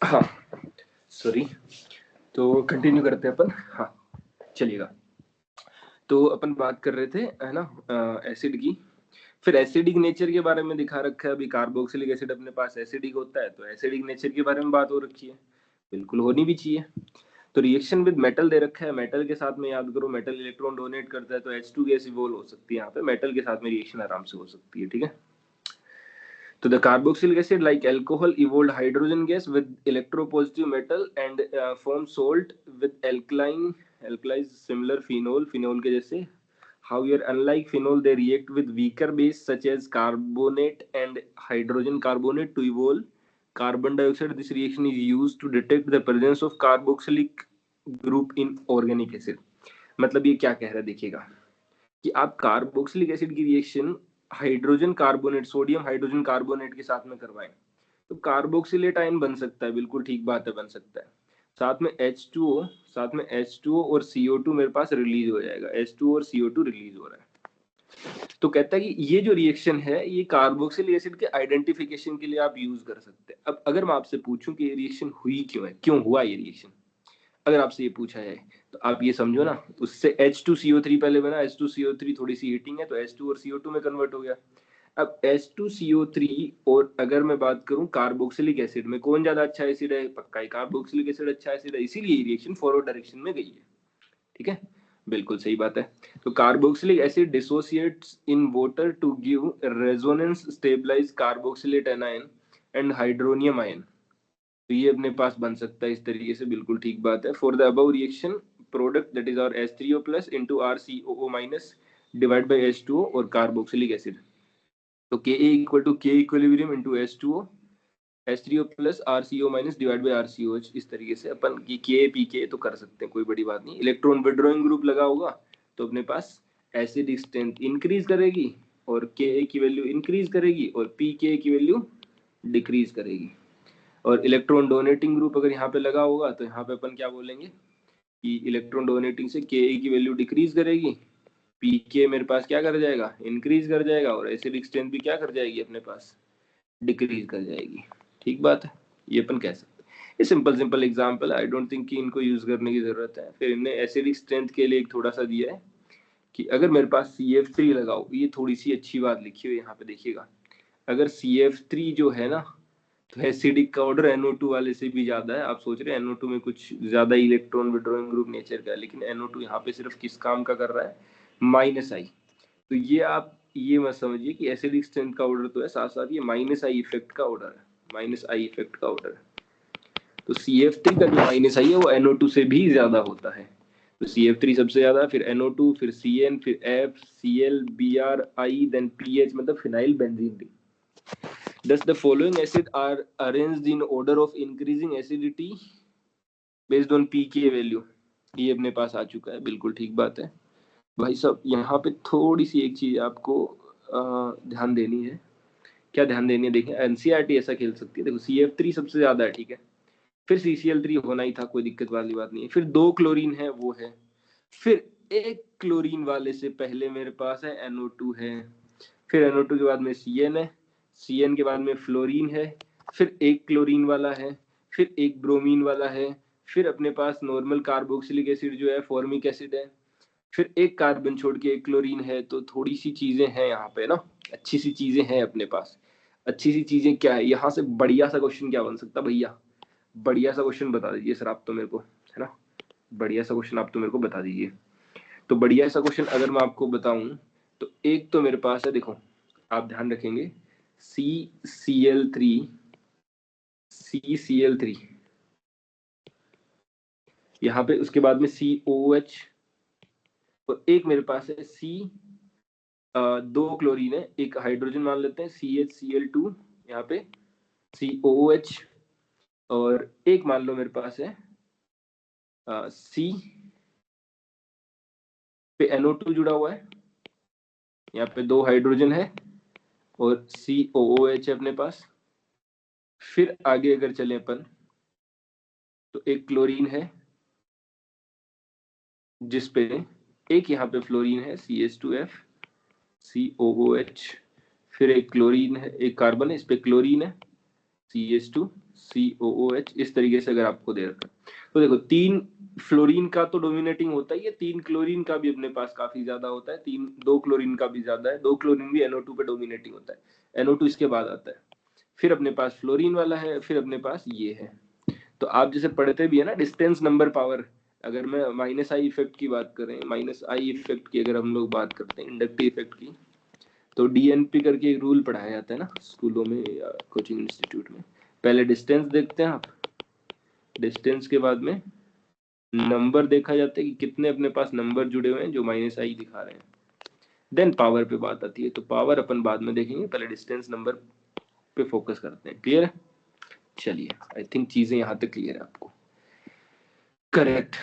हाँ सॉरी, तो कंटिन्यू करते हैं अपन। हाँ चलिएगा। तो अपन बात कर रहे थे है ना एसिड की। फिर एसिडिक नेचर के बारे में दिखा रखा है। अभी कार्बोक्सिलिक एसिड अपने पास एसिडिक होता है, तो एसिडिक नेचर के बारे में बात हो रखी है, बिल्कुल होनी भी चाहिए। तो रिएक्शन विद मेटल दे रखा है, मेटल के साथ में याद करो मेटल इलेक्ट्रॉन डोनेट करता है, तो H2 गैस इवॉल्व हो सकती है यहाँ पे, मेटल के साथ में रिएक्शन आराम से हो सकती है। ठीक है, तो the carboxylic acid like alcohol evolved hydrogen gas with electropositive metal and form salt with alkalis similar phenol के जैसे. However, unlike phenol, they react with weaker base such as carbonate and hydrogen carbonate to evolve carbon dioxide. This reaction is used to detect the presence of carboxylic group in organic acid. मतलब ये क्या कह रहा है देखिएगा कि आप carboxylic acid की reaction hydrogen carbonate, sodium hydrogen carbonate के साथ में करवाएं तो कार्बोक्सिलेट आयन बन सकता है, बिल्कुल ठीक बात है, बन सकता है। साथ में H2O और CO2 मेरे पास रिलीज हो जाएगा, H2O और CO2 रिलीज हो रहा है। तो कहता है कि ये जो रिएक्शन है ये कार्बोक्सिलिक एसिड के आइडेंटिफिकेशन के लिए आप यूज कर सकते हैं। अब अगर मैं आपसे पूछूं कि ये रिएक्शन हुई क्यों है, क्यों हुआ ये रिएक्शन, अगर आपसे ये पूछा जाए तो आप ये समझो ना, उससे H2CO3 पहले बना, H2CO3 थोड़ी सी हीटिंग है तो H2 और CO2 में कन्वर्ट हो गया। अब H2CO3 और अगर मैं बात करूं कार्बोक्सिलिक एसिड में कौन ज्यादा अच्छा एसिड है, पक्का ही कार्बोक्सिलिक एसिड अच्छा एसिड है, इसीलिए रिएक्शन फॉरवर्ड डायरेक्शन में गई है। ठीक है, बिल्कुल सही बात है। तो carboxylic acid dissociates in water to give resonance stabilize carboxylate anion and hydronium ion. तो ये अपने पास बन सकता है इस तरीके से, बिल्कुल ठीक बात है। For the above reaction product that is our H3O plus into RCOO minus divide by H2O और कार्बोक्सिलिक एसिड, तो Ka equal to K equilibrium into H2O H3O plus RCO minus divide by RCOH। इस तरीके से अपन की K PK तो कर सकते हैं, कोई बड़ी बात नहीं। इलेक्ट्रॉन विड्रॉइंग ग्रुप लगा होगा तो अपने पास एसिडिक स्ट्रेंथ इंक्रीज करेगी और Ka की वैल्यू इंक्रीज करेगी और PK की वैल्यू डिक्रीज करेगी। और इलेक्ट्रॉन डोनेटिंग ग्रुप अगर यहाँ पे लगा होगा तो यहाँ पे अपन क्या बोलेंगे कि इलेक्ट्रॉन डोनेटिंग से Ka की वैल्यू डिक्रीज करेगी, Pk मेरे पास क्या कर जाएगा, इंक्रीज कर जाएगा, और एसिडिक स्ट्रेंथ भी क्या कर जाएगी अपने पास, डिक्रीज कर जाएगी। ठीक बात है, ये अपन कह सकते हैं। ये सिंपल एग्जांपल है, आई डोंट थिंक कि इनको यूज करने की जरूरत है। फिर इनने एसिडिक स्ट्रेंथ के लिए एक थोड़ा सा दिया है कि अगर मेरे पास CF3 लगाओ, ये थोड़ी सी अच्छी बात लिखी हुई है यहाँ पे देखिएगा। अगर CF3 जो है ना, तो एसिडिक का ऑर्डर NO2 वाले से भी ज्यादा है। आप सोच रहे हैं NO2 में कुछ ज्यादा इलेक्ट्रॉन विड्रॉइंग ग्रुप नेचर का है, लेकिन NO2 यहाँ पे सिर्फ किस काम का कर रहा है, -I। तो ये आप ये मत समझिए कि एसिडिक स्ट्रेंथ का ऑर्डर तो है, साथ साथ ये -I इफेक्ट का ऑर्डर है, -I इफेक्ट का ऑर्डर है। तो CF3 का जो माइनस आई है वो NO2 से भी ज्यादा होता है। तो CF3 सबसे ज्यादा, फिर NO2, फिर CN, फिर F, Cl, Br, I, then PH, मतलब phenyl benzene ring. Thus the following acid are arranged in order of increasing acidity based on pK value। ये अपने पास आ चुका है, बिल्कुल ठीक बात है भाई साहब। यहाँ पे थोड़ी सी एक चीज आपको ध्यान देनी है। क्या ध्यान देनी है, देखें एनसीईआरटी ऐसा खेल सकती है। देखो CF3 सबसे ज्यादा है, ठीक है, फिर CCl3 होना ही था, कोई दिक्कत वाली बात नहीं है, फिर 2 क्लोरीन है वो है, फिर एक क्लोरीन वाले से पहले मेरे पास है NO2 है, फिर NO2 के बाद में CN है, CN के बाद में फ्लोरीन है, फिर एक क्लोरीन वाला है, फिर एक ब्रोमीन वाला है, फिर अपने पास नॉर्मल कार्बोक्सिलिक एसिड जो है फॉर्मिक एसिड है, फिर एक कार्बन छोड़ के एक क्लोरीन है। तो थोड़ी सी चीजें हैं यहाँ पे ना, अच्छी सी चीजें हैं अपने पास। अच्छी सी चीजें क्या है, यहाँ से बढ़िया सा क्वेश्चन क्या बन सकता भैया, बढ़िया सा क्वेश्चन बता दीजिए सर आप तो मेरे को, है ना, बढ़िया सा क्वेश्चन आप तो मेरे को बता दीजिए। तो बढ़िया सा क्वेश्चन अगर मैं आपको बताऊं तो एक तो मेरे पास है, देखो आप ध्यान रखेंगे, CCl3 यहाँ पे, उसके बाद में COOH, और एक मेरे पास है दो क्लोरीन है, एक हाइड्रोजन मान लेते हैं CHCl2, यहाँ पे COOH, और एक मान लो मेरे पास है C पे NO2 जुड़ा हुआ है, यहाँ पे 2 हाइड्रोजन है और COOH है अपने पास। फिर आगे अगर चले अपन तो एक क्लोरीन है जिसपे एक यहाँ पे फ्लोरीन है CH2F COOH, फिर एक क्लोरीन है, एक कार्बन है, इस पे क्लोरीन है CH2 COOH। इस तरीके से अगर आपको दे रखा तो देखो 3 फ्लोरीन का तो डोमिनेटिंग होता ही है, 3 क्लोरीन का भी अपने पास काफी ज्यादा होता है, 2 क्लोरीन का भी ज्यादा है, 2 क्लोरीन भी NO2 पे डोमिनेटिंग होता है, NO2 इसके बाद आता है, फिर अपने पास फ्लोरीन वाला है, फिर अपने पास ये है। तो आप जैसे पढ़ते भी है ना डिस्टेंस नंबर पावर, अगर मैं माइनस आई इफेक्ट की बात करें, माइनस आई इफेक्ट की अगर हम लोग बात करते हैं, इंडक्टिव इफेक्ट की, तो DNP करके एक रूल पढ़ाया जाता है ना स्कूलों में या कोचिंग इंस्टीट्यूट में। पहले डिस्टेंस देखते हैं आप, डिस्टेंस के बाद में नंबर देखा जाता है कि कितने अपने पास नंबर जुड़े हुए हैं जो माइनस आई दिखा रहे हैं, देन पावर पे बात आती है। तो पावर अपन बाद में देखेंगे, पहले डिस्टेंस नंबर पे फोकस करते हैं। क्लियर है? चलिए, आई थिंक चीजें यहाँ तक क्लियर है आपको। करेक्ट।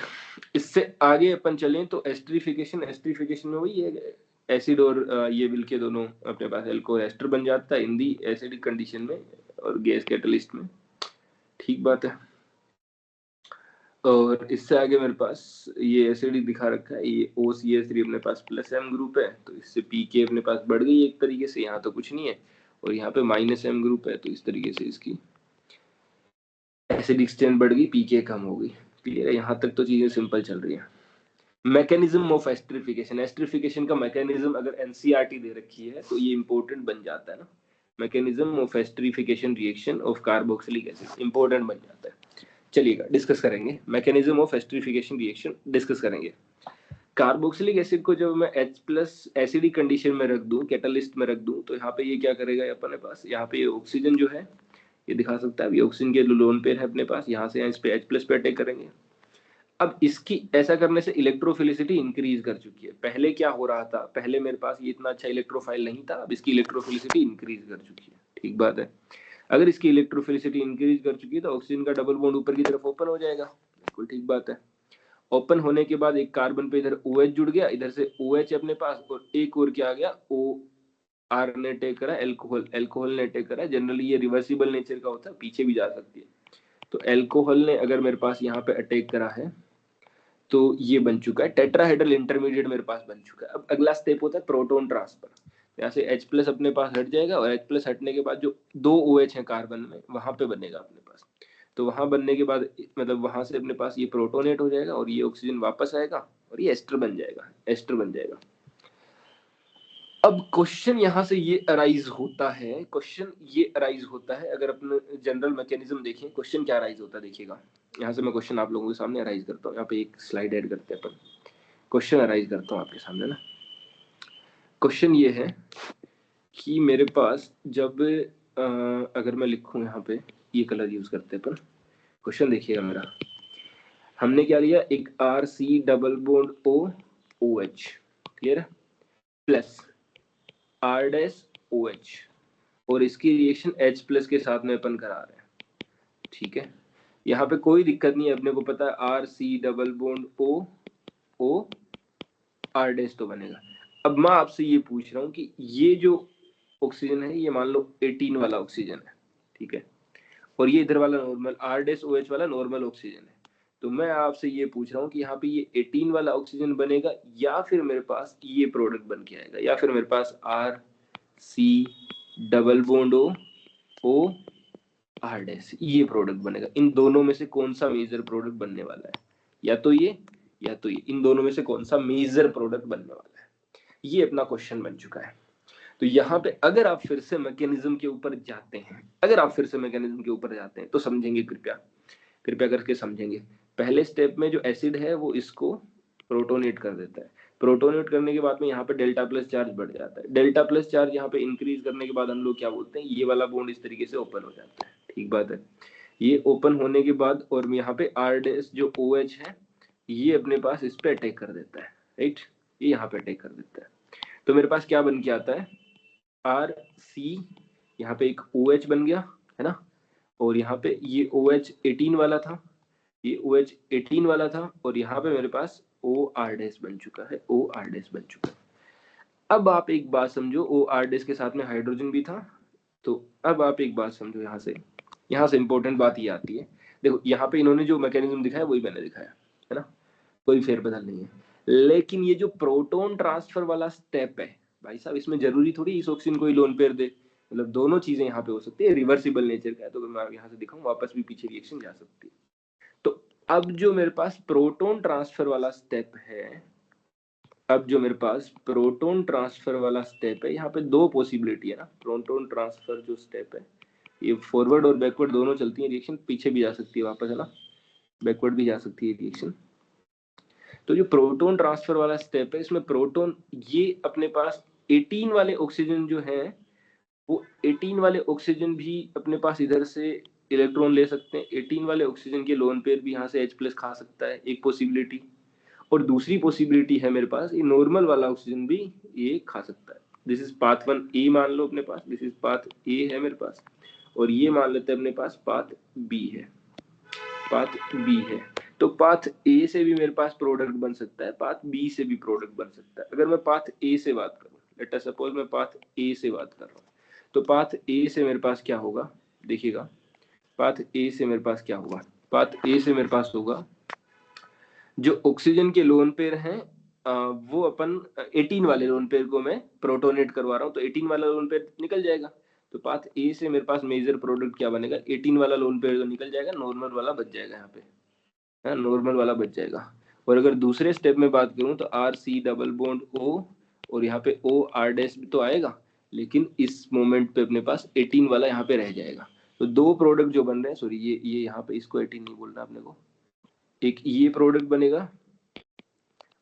इससे आगे अपन चलें तो एस्टरिफिकेशन, एस्टरिफिकेशन में वही है, एसिड और ये मिल के दोनों अपने पास एल्कोहल एस्टर बन जाता है इन दी एसिडिक कंडीशन में और गैस कैटलिस्ट में, ठीक बात है। और इससे आगे मेरे पास ये एसिडिक दिखा रखा है, ये OCH3 अपने पास प्लस M ग्रुप है, तो इससे PK अपने पास बढ़ गई एक तरीके से, यहाँ तो कुछ नहीं है, और यहाँ पे -M ग्रुप है, तो इस तरीके से इसकी एसिडिक स्ट्रेंथ बढ़ गई, PK कम हो गई। क्लियर है? यहाँ तक तो चीजें सिंपल चल रही है। मैकेनिज्म ऑफ एस्टरिफिकेशन, एस्टरिफिकेशन का मैकेनिज्म अगर एनसीईआरटी दे रखी है तो ये इंपॉर्टेंट बन जाता है ना, mechanism of esterification reaction of carboxylic acid important बन जाता है। चलिएगा डिस्कस करेंगे, mechanism of esterification reaction discuss करेंगे। कार्बोक्सिलिक एसिड को जब मैं H+ एसिडिक कंडीशन में रख दूं, कैटलिस्ट में रख दूं, तो यहाँ पे ये क्या करेगा अपने पास, यहाँ पे ये ऑक्सीजन जो है ये दिखा सकता है, ये ऑक्सीजन के लोन पेयर है अपने पास, यहाँ से इस पे H+ पे अटैक करेंगे। अब इसकी ऐसा करने से इलेक्ट्रोफिलिसिटी इंक्रीज कर चुकी है। पहले क्या हो रहा था, पहले मेरे पास ये इतना अच्छा इलेक्ट्रोफाइल नहीं था, अब इसकी इलेक्ट्रोफिलिसिटी इंक्रीज कर चुकी है, ठीक बात है। अगर इसकी इलेक्ट्रोफिलिसिटी इंक्रीज कर चुकी है तो ऑक्सीजन का डबल बॉन्ड ऊपर की तरफ ओपन हो जाएगा, बिल्कुल ठीक बात है। ओपन होने के बाद एक कार्बन पे इधर OH जुड़ गया, इधर से OH अपने पास, और एक और क्या आ गया, OR ने अटैक करा, एल्कोहल, एल्कोहल ने अटैक करा। जनरली ये रिवर्सिबल नेचर का होता है, पीछे भी जा सकती है। तो एल्कोहल ने अगर मेरे पास यहाँ पे अटैक करा है तो ये बन चुका है टेट्राहेड्रल इंटरमीडिएट, मेरे पास बन चुका है। अब अगला स्टेप होता है प्रोटॉन ट्रांसफर। यहाँ से H+ अपने पास हट जाएगा और H+ हटने के बाद जो 2 OH है कार्बन में वहां पे बनेगा अपने पास। तो वहां बनने के बाद मतलब वहां से अपने पास ये प्रोटोनेट हो जाएगा और ये ऑक्सीजन वापस आएगा और ये एस्टर बन जाएगा, एस्टर बन जाएगा। अब क्वेश्चन यहाँ से ये अराइज होता है, क्वेश्चन ये अराइज होता है, अगर अपने जनरल मैकेनिज्म देखें क्वेश्चन क्या अराइज होता है, देखिएगा यहाँ से मैं क्वेश्चन आप लोगों के सामने अराइज करता हूँ। यहाँ पे एक स्लाइड ऐड करते हैं अपन, क्वेश्चन अराइज करता हूँ आपके सामने ना। क्वेश्चन ये है कि मेरे पास जब अगर मैं लिखूं यहाँ पे, ये कलर यूज करते हैं अपन, क्वेश्चन देखिएगा मेरा, हमने क्या लिया, एक RC double bond OH, clear है, प्लस R-OH, और इसकी रिएक्शन H+ के साथ में अपन करा रहे हैं, ठीक है। यहाँ पे कोई दिक्कत नहीं है, अपने को पता है RC double bond O R- तो बनेगा। अब मैं आपसे ये पूछ रहा हूँ कि ये जो ऑक्सीजन है ये मान लो 18 वाला ऑक्सीजन है, ठीक है, और ये इधर वाला नॉर्मल R-OH वाला नॉर्मल ऑक्सीजन है। तो मैं आपसे ये पूछ रहा हूँ कि यहाँ पे ये 18 वाला ऑक्सीजन बनेगा, या फिर मेरे पास ये प्रोडक्ट बन के आएगा, या फिर मेरे पास RC double bond O R-, ये प्रोडक्ट बनेगा। इन दोनों में से कौन सा मेजर प्रोडक्ट बनने वाला है, या तो ये या तो ये, इन दोनों में से कौन सा मेजर प्रोडक्ट बनने वाला है, ये अपना क्वेश्चन बन चुका है। तो यहाँ पे अगर आप फिर से मैकेनिज्म के ऊपर जाते हैं, तो समझेंगे, कृपया करके समझेंगे। पहले स्टेप में जो एसिड है वो इसको प्रोटोनेट कर देता है, प्रोटोनेट करने के बाद में यहाँ पे डेल्टा प्लस चार्ज बढ़ जाता है, डेल्टा प्लस चार्ज यहाँ पे इंक्रीज करने के बाद हम लोग क्या बोलते हैं, ये वाला बॉन्ड इस तरीके से ओपन हो जाता है, ठीक बात है। ये ओपन होने के बाद और यहाँ पे R- जो OH है ये अपने पास इस पे अटैक कर देता है, राइट, ये यहाँ पे अटैक कर देता है। तो मेरे पास क्या बन के आता है, RC, यहाँ पे एक OH बन गया है ना, और यहाँ पे ये OH 18 वाला था, ये OH 18 वाला था, और यहाँ पे मेरे पास OR- बन चुका है, OR- बन चुका है। अब आप एक बात समझो, OR- के साथ में हाइड्रोजन भी था, तो अब आप एक बात समझो, यहाँ से इंपॉर्टेंट बात ये आती है, देखो यहाँ पे इन्होंने जो मैकेनिज्म दिखाया वही मैंने दिखाया है ना, कोई फेरबदल नहीं है, लेकिन ये जो प्रोटॉन ट्रांसफर वाला स्टेप है भाई साहब, इसमें जरूरी थोड़ी इस ऑक्सीजन को ही लोन पेयर दे, मतलब दोनों चीजें यहाँ पे हो सकती है, रिवर्सिबल नेचर का है, तो मैं यहाँ से दिखाऊं वापस भी पीछे रिएक्शन जा सकती है। तो अब जो मेरे पास प्रोटॉन ट्रांसफर वाला स्टेप है, यहाँ पे दो पॉसिबिलिटी है ना, प्रोटॉन ट्रांसफर जो स्टेप है ये फॉरवर्ड और बैकवर्ड दोनों चलती है रिएक्शन, पीछे भी जा सकती है वापस, है ना, बैकवर्ड भी जा सकती है रिएक्शन। तो जो प्रोटॉन ट्रांसफर वाला स्टेप है, इसमें प्रोटॉन ये अपने पास 18 वाले ऑक्सीजन जो है वो 18 वाले ऑक्सीजन भी अपने पास इधर से इलेक्ट्रॉन ले सकते हैं, 18 वाले ऑक्सीजन के लोन पेयर भी यहाँ से H+ खा सकता है, एक पॉसिबिलिटी। और दूसरी पॉसिबिलिटी है मेरे पास, ये नॉर्मल वाला ऑक्सीजन भी ये खा सकता है। दिस इज पाथ 1A मान लो अपने पास, दिस इज पाथ A है मेरे पास, और ये मान लेते हैं अपने पास पाथ B है, तो पाथ ए से भी मेरे पास प्रोडक्ट बन सकता है, पाथ बी से भी प्रोडक्ट बन सकता है। अगर मैं पाथ ए से बात करूं, लेट अस सपोज मैं पाथ ए से बात कर रहा हूं, तो पाथ ए से मेरे पास क्या होगा, देखिएगा, पाथ ए से मेरे पास क्या होगा, पाथ ए से मेरे पास होगा जो ऑक्सीजन के लोन पेयर हैं वो अपन 18 वाले लोन पेयर को मैं प्रोटोनेट करवा रहा हूँ, तो 18 वाला लोन पेयर निकल जाएगा। तो पाथ ए से मेरे पास मेजर प्रोडक्ट क्या बनेगा, 18 वाला लोन पेयर तो निकल जाएगा, नॉर्मल वाला बच जाएगा यहाँ पे, नॉर्मल वाला बच जाएगा। और अगर दूसरे स्टेप में बात करूं तो RC डबल बॉन्ड O और यहाँ पे OR- भी तो आएगा, लेकिन इस मोमेंट पे अपने पास 18 वाला यहाँ पे रह जाएगा। तो दो प्रोडक्ट जो बन रहे हैं, सॉरी ये यहाँ पे इसको 18 नहीं बोलना अपने को, एक ये प्रोडक्ट बनेगा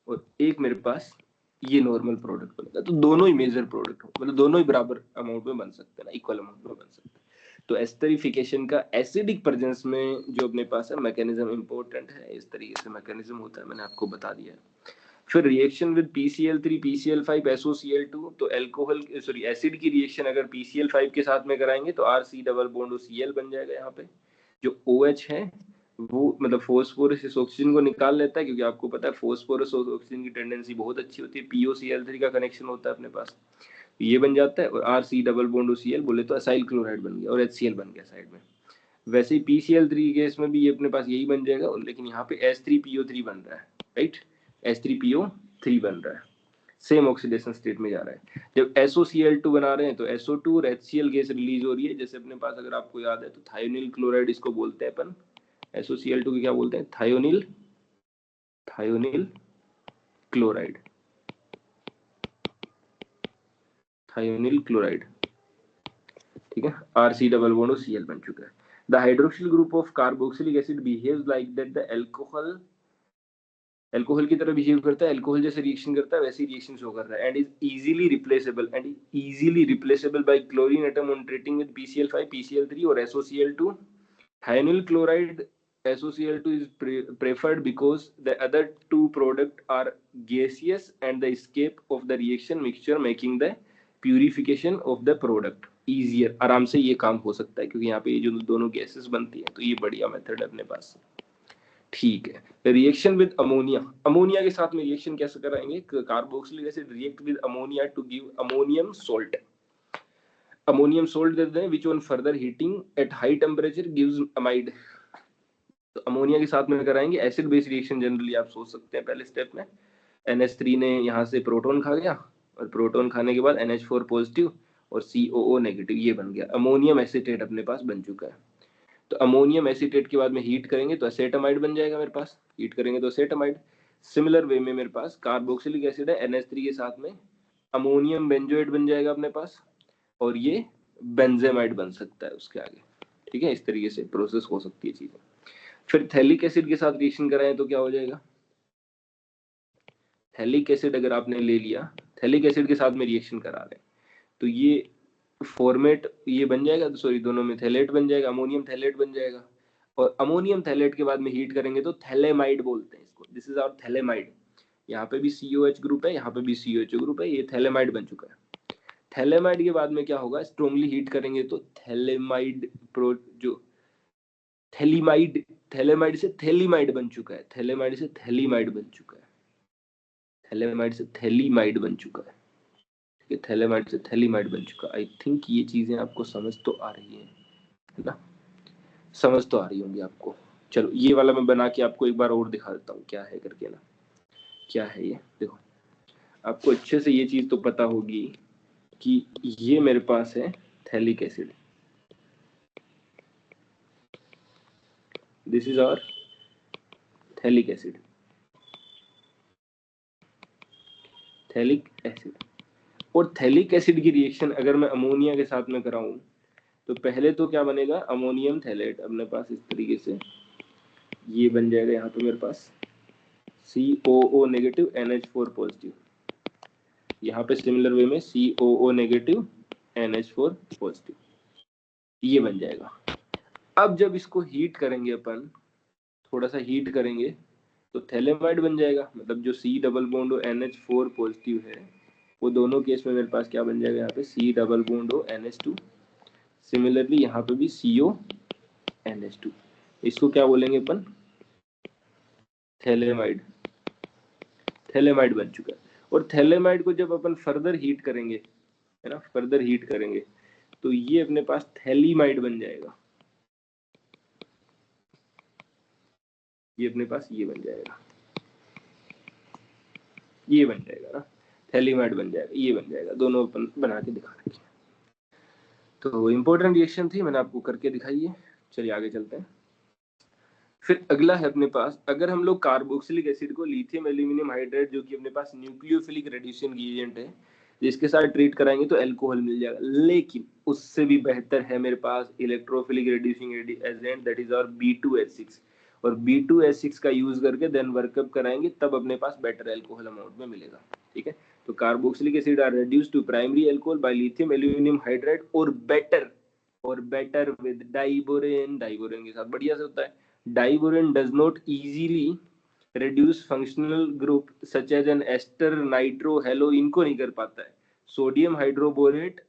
और एक मेरे पास ये नॉर्मल प्रोडक्ट बनेगा। तो दोनों ही मेजर प्रोडक्ट हो, मतलब दोनों ही बराबर अमाउंट में बन सकते हैं ना, इक्वल अमाउंट में बन सकते हैं। तो एस्टरिफिकेशन का एसिडिक प्रेजेंस में जो अपने पास है मैकेनिज्म इंपॉर्टेंट है, इस तरीके से मैकेनिज्म होता है, मैंने आपको बता दिया है। फिर reaction with PCl3 PCl5 SOCl2, तो अल्कोहल सॉरी एसिड की रिएक्शन अगर PCl5 के साथ में कराएंगे तो RC डबल बॉन्ड Cl बन जाएगा। यहाँ पे जो OH है वो मतलब फोस्फोरस इस ऑक्सीजन को निकाल लेता है, क्योंकि आपको पता है फोस्फोरस और ऑक्सीजन की टेंडेंसी बहुत अच्छी होती है, POCl3 का कनेक्शन होता है अपने पास, ये बन जाता है, और RC डबल बॉन्ड Cl बोले तो असाइल क्लोराइड बन गया और HCl बन गया साइड में। वैसे ही PCl3 केस में भी ये अपने पास यही बन जाएगा, लेकिन यहाँ पे H3PO3 बन रहा है, राइट, H3PO3 बन रहा है, सेम ऑक्सीडेशन स्टेट में जा रहा है। जब SOCl2 बना रहे हैं तो SO2 और HCl गैस रिलीज हो रही है, जैसे अपने पास अगर आपको याद है तो थायोनिल क्लोराइड इसको बोलते हैं अपन, SOCl2 को क्या बोलते हैं, थायोनिल क्लोराइड, थायोनिल क्लोराइड, ठीक है, RC डबल बॉन्ड Cl बन चुका है। The hydroxyl group of carboxylic acid behaves like that the alcohol की तरह बिहेव करता है, अल्कोहल जैसे रिएक्शन करता है वैसी रिएक्शन शो कर रहा है, and is easily replaceable by chlorine atom on treating with PCl5 PCl3 और SOCl2। Thionyl chloride SOCl2 is preferred because the other two products are gaseous and the escape of the reaction mixture making the purification of the product easier. आराम से ये काम हो सकता है क्योंकि यहाँ पे ये जो दोनों गैसेस बनती हैं, तो ये बढ़िया मेथड है अपने पास। ठीक है, रिएक्शन विद अमोनिया, अमोनिया के साथ में रिएक्शन कैसे कराएंगे? Carboxylic acid react with ammonia to give ammonium salt. Ammonium salt देते हैं which on further heating at high temperature gives amide. तो अमोनिया के साथ में कराएंगे एसिड बेस रिएक्शन। जनरली आप सोच सकते हैं पहले स्टेप में NH3 ने यहाँ से प्रोटॉन खा गया और प्रोटॉन खाने के बाद NH4 पॉजिटिव और COO नेगेटिव, ये बन गया अमोनियम एसीटेट अपने पास बन चुका है। तो अमोनियम एसीटेट के बाद में हीट करेंगे तो एसेटामाइड बन जाएगा मेरे पास, हीट करेंगे तो एसेटामाइड। सिमिलर वे में मेरे पास कार्बोक्सिलिक एसिड है NH3 के साथ में अमोनियम बेंजोएट बन जाएगा अपने पास और ये बेंजेमाइड बन सकता है उसके आगे। ठीक है, इस तरीके से प्रोसेस हो सकती है चीजें। फिर थैलिक एसिड के साथ रिएक्शन कराएं तो क्या हो जाएगा? थैलिक एसिड अगर आपने ले लिया, थैलिक एसिड के साथ में रिएक्शन करा रहे हैं तो ये फॉर्मेट ये बन जाएगा, सॉरी दोनों में थैलेट बन जाएगा, अमोनियम थैलेट बन जाएगा। और अमोनियम थैलेट के बाद में हीट करेंगे तो थैलेमाइड बोलते हैं इसको, दिस इज आवर थैलेमाइड। यहाँ पे भी COH ग्रुप है, यहाँ पे भी COH ग्रुप है, ये थैलेमाइड बन चुका है। थैलेमाइड के बाद में क्या होगा? स्ट्रॉन्गली हीट करेंगे तो थैलेमाइड प्रो जो थैलीमाइड, थैलेमाइड से थैलीमाइड बन चुका है, थैलेमाइड से थैलीमाइड बन चुका है, थैलेमाइड से थैलीमाइड बन चुका है। ठीक है, थैलेमाइड से थैलीमाइड बन चुका। आई थिंक ये चीजें आपको समझ तो आ रही है ना? समझ तो आ रही होंगी आपको। चलो ये वाला मैं बना के आपको एक बार और दिखा देता हूँ क्या है करके ना। क्या है ये? देखो आपको अच्छे से ये चीज तो पता होगी कि ये मेरे पास है phthalic acid, this is our phthalic acid, phthalic acid. और थैलिक एसिड की रिएक्शन अगर मैं अमोनिया के साथ में कराऊं तो पहले तो क्या बनेगा? अमोनियम थैलेट अपने पास इस तरीके से ये बन जाएगा। यहाँ पे मेरे पास COO नेगेटिव NH4 पॉजिटिव, यहाँ पे सिमिलर वे में COO नेगेटिव NH4 पॉजिटिव, ये बन जाएगा। अब जब इसको हीट करेंगे अपन, थोड़ा सा हीट करेंगे तो थैलेमाइड बन जाएगा। मतलब जो C double bond NH4 positive है वो दोनों केस में मेरे पास क्या बन जाएगा? यहाँ पे C double bond NH2, similarly यहाँ पे भी CO NH2। इसको क्या बोलेंगे अपन? थैलेमाइड, थैलेमाइड बन चुका है। और थैलेमाइड को जब अपन फर्दर हीट करेंगे, है ना, फर्दर हीट करेंगे तो ये अपने पास थैलीमाइड बन जाएगा। ये अपने पास ये बन जाएगा, ये बन जाएगा ना, थैलीमाइड बन जाएगा, ये बन जाएगा। दोनों अपन बना के दिखा रहे हैं। तो इंपॉर्टेंट रिएक्शन थी, मैंने आपको करके दिखाई है। चलिए आगे चलते हैं। फिर अगला है अपने पास, अगर हम लोग कार्बोक्सिलिक एसिड को लिथियम एल्यूमिनियम हाइड्राइड जो कि अपने पास न्यूक्लियोफिलिक रेड्यूसिंग एजेंट है, जिसके साथ ट्रीट कराएंगे तो अल्कोहल मिल जाएगा। लेकिन उससे भी बेहतर है मेरे पास electrophilic reducing agent, that is our B2H6। और B2H6 का यूज करके देन वर्कअप कराएंगे, तब अपने पास बेटर अल्कोहल अमाउंट में मिलेगा। ठीक है, तो carboxylic acid are reduced to primary alcohol by lithium aluminium hydride और बेटर विद डाइबोरेन। डाइबोरेन के साथ बढ़िया से होता है। Diborane does not easily reduce functional group such as an ester, nitro, halo, इनको नहीं कर पाता है। Sodium hydroborate,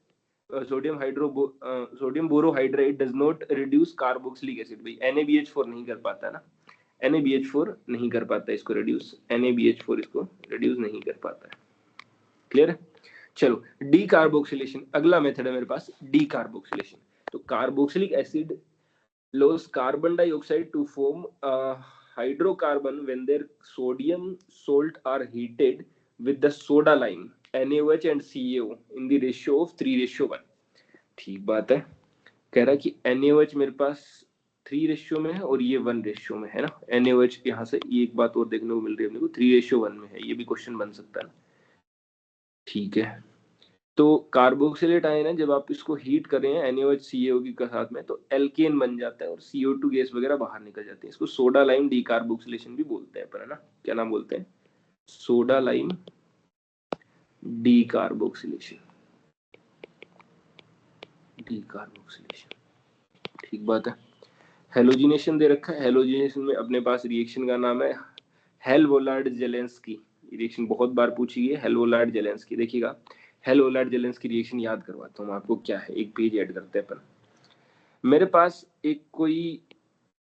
sodium borohydrate does not reduce carboxylic acid. भाई NaBH4 नहीं कर पाता ना, NaBH4 नहीं कर पाता इसको रिड्यूस, NaBH4 इसको रिड्यूस नहीं कर पाता है। क्लियर है? चलो डी कार्बोक्सिलेशन अगला मेथड है मेरे पास, डी कार्बोक्सिलेशन। तो carboxylic acid lose carbon dioxide to form a hydrocarbon when their sodium salt are heated with the soda lime NaOH and CaO in the ratio of 3:1। ठीक बात है, कह रहा है कि NaOH मेरे पास 3 में है और ये 1 में है ना। NaOH यहाँ से एक बात और देखने को मिल रही है अपने को, 3:1 में है। ये भी क्वेश्चन बन सकता है ना। ठीक है, तो कार्बोक्सिलेट आयन है, जब आप इसको हीट करें NaOH CaO के साथ में तो एल्केन बन जाता है और CO2 गैस वगैरह बाहर निकल जाती है। इसको सोडा लाइम डीकार्बोक्सिलेशन भी बोलते हैं अपन, है ना। क्या नाम बोलते हैं? Soda lime decarboxylation, decarboxylation. ठीक बात है। हेलोजिनेशन दे रखा है। हेलोजिनेशन में अपने पास रिएक्शन का नाम है हेल-वोलार्ड-जेलेंस्की। रिएक्शन बहुत बार पूछी है, हेल-वोलार्ड-जेलेंस्की। देखिएगा, हेल-वोलार्ड-जेलेंस्की रिएक्शन याद करवाता हूँ आपको क्या है। एक पेज ऐड करते हैं अपन। मेरे पास एक कोई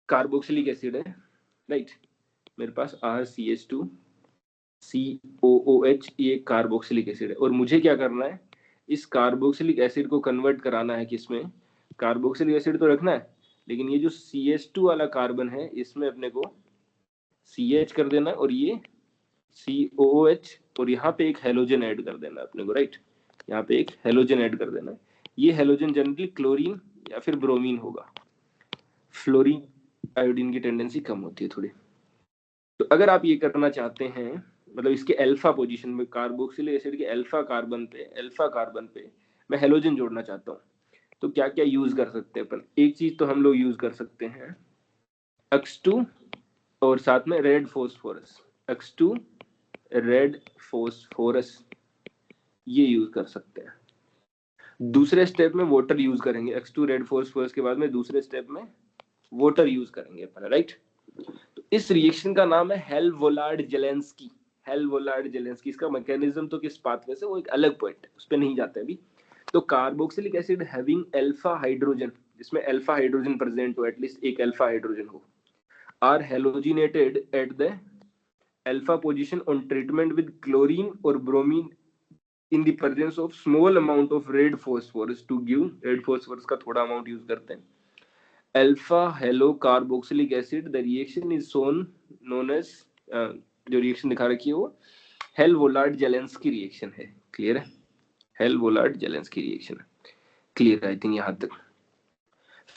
कार्बोक्सिलिक एसिड है, राइट। मेरे पास RCH2 COOH, ये कार्बोक्सिलिक एसिड है, और मुझे क्या करना है, इस कार्बोक्सिलिक एसिड को कन्वर्ट कराना है किसमें, कार्बोक्सिलिक एसिड तो रखना है, लेकिन ये जो CH2 वाला कार्बन है इसमें अपने को CH कर देना है, और ये COOH, और यहाँ पे एक हेलोजन ऐड कर देना है अपने को, राइट। यहाँ पे एक हेलोजन ऐड कर देना है। ये हेलोजन जनरली क्लोरीन या फिर ब्रोमीन होगा। फ्लोरीन आयोडीन की टेंडेंसी कम होती है थोड़ी। तो अगर आप ये करना चाहते हैं, मतलब इसके अल्फा पोजीशन में, कार्बोक्सिलिक एसिड के अल्फा कार्बन पे मैं हेलोजन जोड़ना चाहता हूँ, तो क्या क्या यूज कर सकते हैं अपन। एक चीज तो हम लोग यूज कर सकते हैं X2 और साथ में red phosphorus. X2 red phosphorus, ये यूज कर सकते हैं। दूसरे स्टेप में वाटर यूज करेंगे। X2 रेड फोस्फोरस के बाद में दूसरे स्टेप में वाटर यूज करेंगे अपन, राइट। तो इस रिएक्शन का नाम है हेल-वोलार्ड-जेलेंस्की। हेल-वोलार्ड-जेलेंस्की, इसका मैकेनिज्म तो किस पाथवे से, वो एक अलग पॉइंट है, उस पर नहीं जाते अभी। तो carboxylic acid having alpha hydrogen, जिसमें अल्फा हाइड्रोजन प्रेजेंट हो, एटलीस्ट एक अल्फा हाइड्रोजन हो, are halogenated at the alpha position on treatment with chlorine और bromine in the presence of small amount of red phosphorus to give, red phosphorus का थोड़ा amount use करते हैं, alpha halo carboxylic acid. The reaction is known as, जो रिएक्शन दिखा रखी है वो हेल-वोलार्ड-जेलेंस्की रिएक्शन है। क्लियर है, हेल-वोलार्ड-जेलेंस्की रिएक्शन है। क्लियर है आई थिंक यहाँ तक।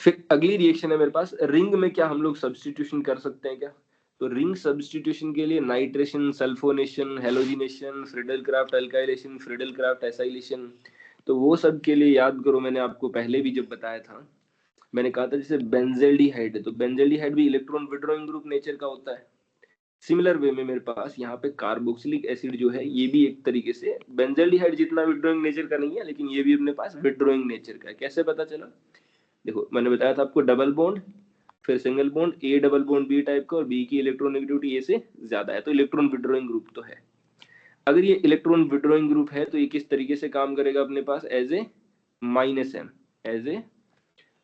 फिर अगली रिएक्शन है मेरे पास, रिंग में क्या हम लोग सब्स्टिट्यूशन कर सकते हैं क्या। तो रिंग सब्स्टिट्यूशन के लिए nitration, sulphonation, halogenation, Friedel-craft alkylation, Friedel-craft acylation, तो वो सब के लिए याद करो, मैंने आपको पहले भी जब बताया था, मैंने कहा था जैसे बेंजेल्डिहाइड है, तो बेंजेल्डिहाइड भी इलेक्ट्रॉन विड्रॉइंग ग्रुप नेचर का होता है। सिमिलर वे में मेरे पास यहाँ पे कार्बोक्सिलिक एसिड जो है, ये भी एक तरीके से बेंजेल्डिहाइड जितना विड्रॉइंग नेचर का नहीं है, लेकिन ये भी अपने पास विड्रॉइंग नेचर का है। कैसे पता चला, देखो मैंने बताया था आपको, डबल बॉन्ड, फिर single bond, A double bond B type का, और बी की इलेक्ट्रोनेगेटिविटी ए से ज्यादा है, तो इलेक्ट्रॉन विड्रॉइंग ग्रुप तो है। अगर ये इलेक्ट्रॉन विड्रॉइंग ग्रुप है तो ये किस तरीके से काम करेगा अपने पास, as a -M, as a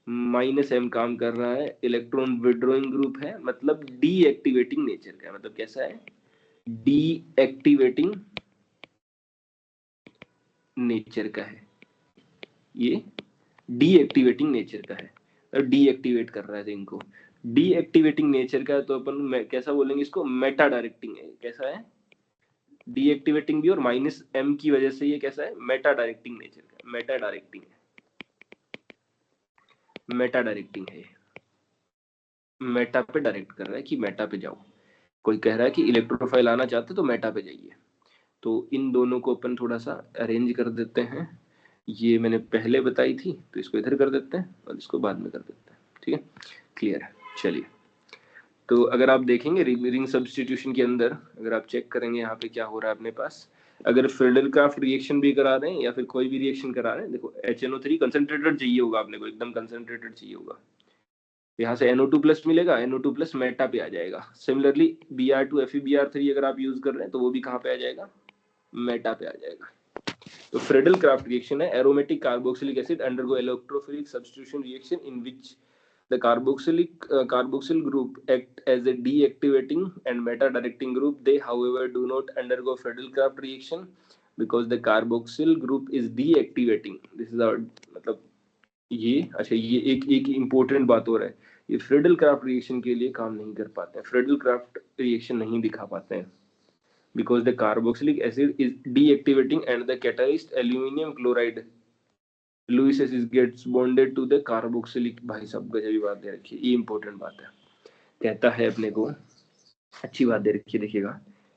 -M काम कर रहा है। इलेक्ट्रॉन विड्रॉइंग ग्रुप है, मतलब डीएक्टिवेटिंग नेचर का है। मतलब कैसा है, डीएक्टिवेटिंग नेचर का है, ये डीएक्टिवेटिंग नेचर का है, और डीएक्टिवेट कर रहा है इनको। डीएक्टिवेटिंग नेचर का है तो अपन कैसा बोलेंगे इसको, मेटा डायरेक्टिंग है। कैसा है, डीएक्टिवेटिंग भी, और -M की वजह से ये कैसा है, मेटा डायरेक्टिंग नेचर का, मेटा डायरेक्टिंग है, मेटा डायरेक्टिंग है, मेटा पे डायरेक्ट कर रहा है कि मेटा पे जाओ। कोई कह रहा है कि इलेक्ट्रोफाइल आना चाहते तो मेटा पे जाइए। तो इन दोनों को अपन थोड़ा सा अरेंज कर देते हैं। ये मैंने पहले बताई थी, तो इसको इधर कर देते हैं और इसको बाद में कर देते हैं, ठीक है। क्लियर है, चलिए। तो अगर आप देखेंगे रिंग सब्स्टिट्यूशन के अंदर, अगर आप चेक करेंगे यहाँ पे क्या हो रहा है अपने पास, अगर फ्रिडल-क्राफ्ट रिएक्शन भी करा रहे हैं या फिर कोई भी रिएक्शन करा रहे हैं, देखो HNO3 कंसंट्रेटेड चाहिए होगा आपने को, एकदम कंसंट्रेटेड चाहिए होगा। यहाँ से NO2+ मिलेगा, NO2+ मेटा पे आ जाएगा। सिमिलरली Br2 FeBr3 अगर आप यूज कर रहे हैं तो वो भी कहाँ पे आ जाएगा, मेटा पे आ जाएगा। तो फ्रिडल-क्राफ्ट रिएक्शन है, aromatic carboxylic acid undergo electrophilic substitution reaction in which the carboxyl group act as a deactivating and meta directing group. They however do not undergo Friedel-Crafts reaction because the carboxyl group is deactivating. This is our मतलब ये अच्छा, ये एक important बात हो रहा है, ये फ्रिडल-क्राफ्ट रिएक्शन के लिए काम नहीं कर पाते हैं, फ्रिडल-क्राफ्ट रिएक्शन नहीं दिखा पाते हैं, because the carboxylic acid is deactivating and the catalyst aluminum chloride Lewis acid gets bonded to the carboxylic. भाई साहब गजब बात दे रखी है, ये इंपॉर्टेंट बात है। कहता है अपने को, अच्छी बात दे रखी है, देखिएगा।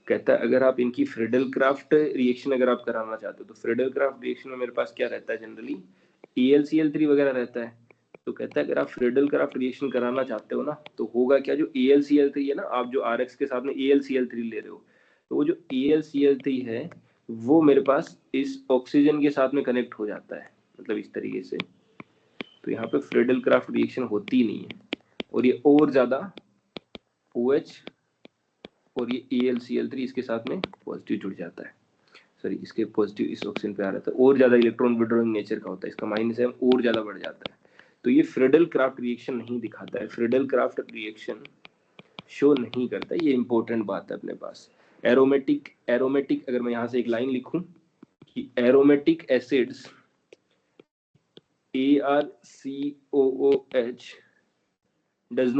कहता है अगर आप इनकी फ्रिडल-क्राफ्ट रिएक्शन अगर आप कराना चाहते हो तो फ्रिडल-क्राफ्ट रिएक्शन में मेरे पास क्या रहता है, जनरली AlCl3 वगैरह रहता है। तो कहता है अगर आप फ्रिडल-क्राफ्ट रिएक्शन कराना चाहते हो ना, तो होगा क्या, जो AlCl3 है ना, आप जो RX के साथ में AlCl3 ले रहे हो, तो वो जो AlCl3 है वो मेरे पास इस ऑक्सीजन के साथ में कनेक्ट हो जाता है, मतलब इस तरीके से। तो यहाँ पे फ्रिडल-क्राफ्ट रिएक्शन होती नहीं है, और ये और ज्यादा OH और ये AlCl3 इसके साथ में पॉजिटिव जुड़ जाता है, सॉरी इसके पॉजिटिव इस ऑक्सीजन पे आ रहा था, और ज्यादा इलेक्ट्रॉन विड्रॉइंग नेचर का होता है, इसका माइनस है और ज्यादा बढ़ जाता है। तो ये फ्रीडल क्राफ्ट रिएक्शन नहीं दिखाता है, फ्रीडल क्राफ्ट रिएक्शन शो नहीं करता, ये इंपॉर्टेंट बात है अपने पास। एरोमेटिक, एरोमेटिक अगर मैं यहाँ से एक लाइन लिखूं कि aromatic acids ArCOOH does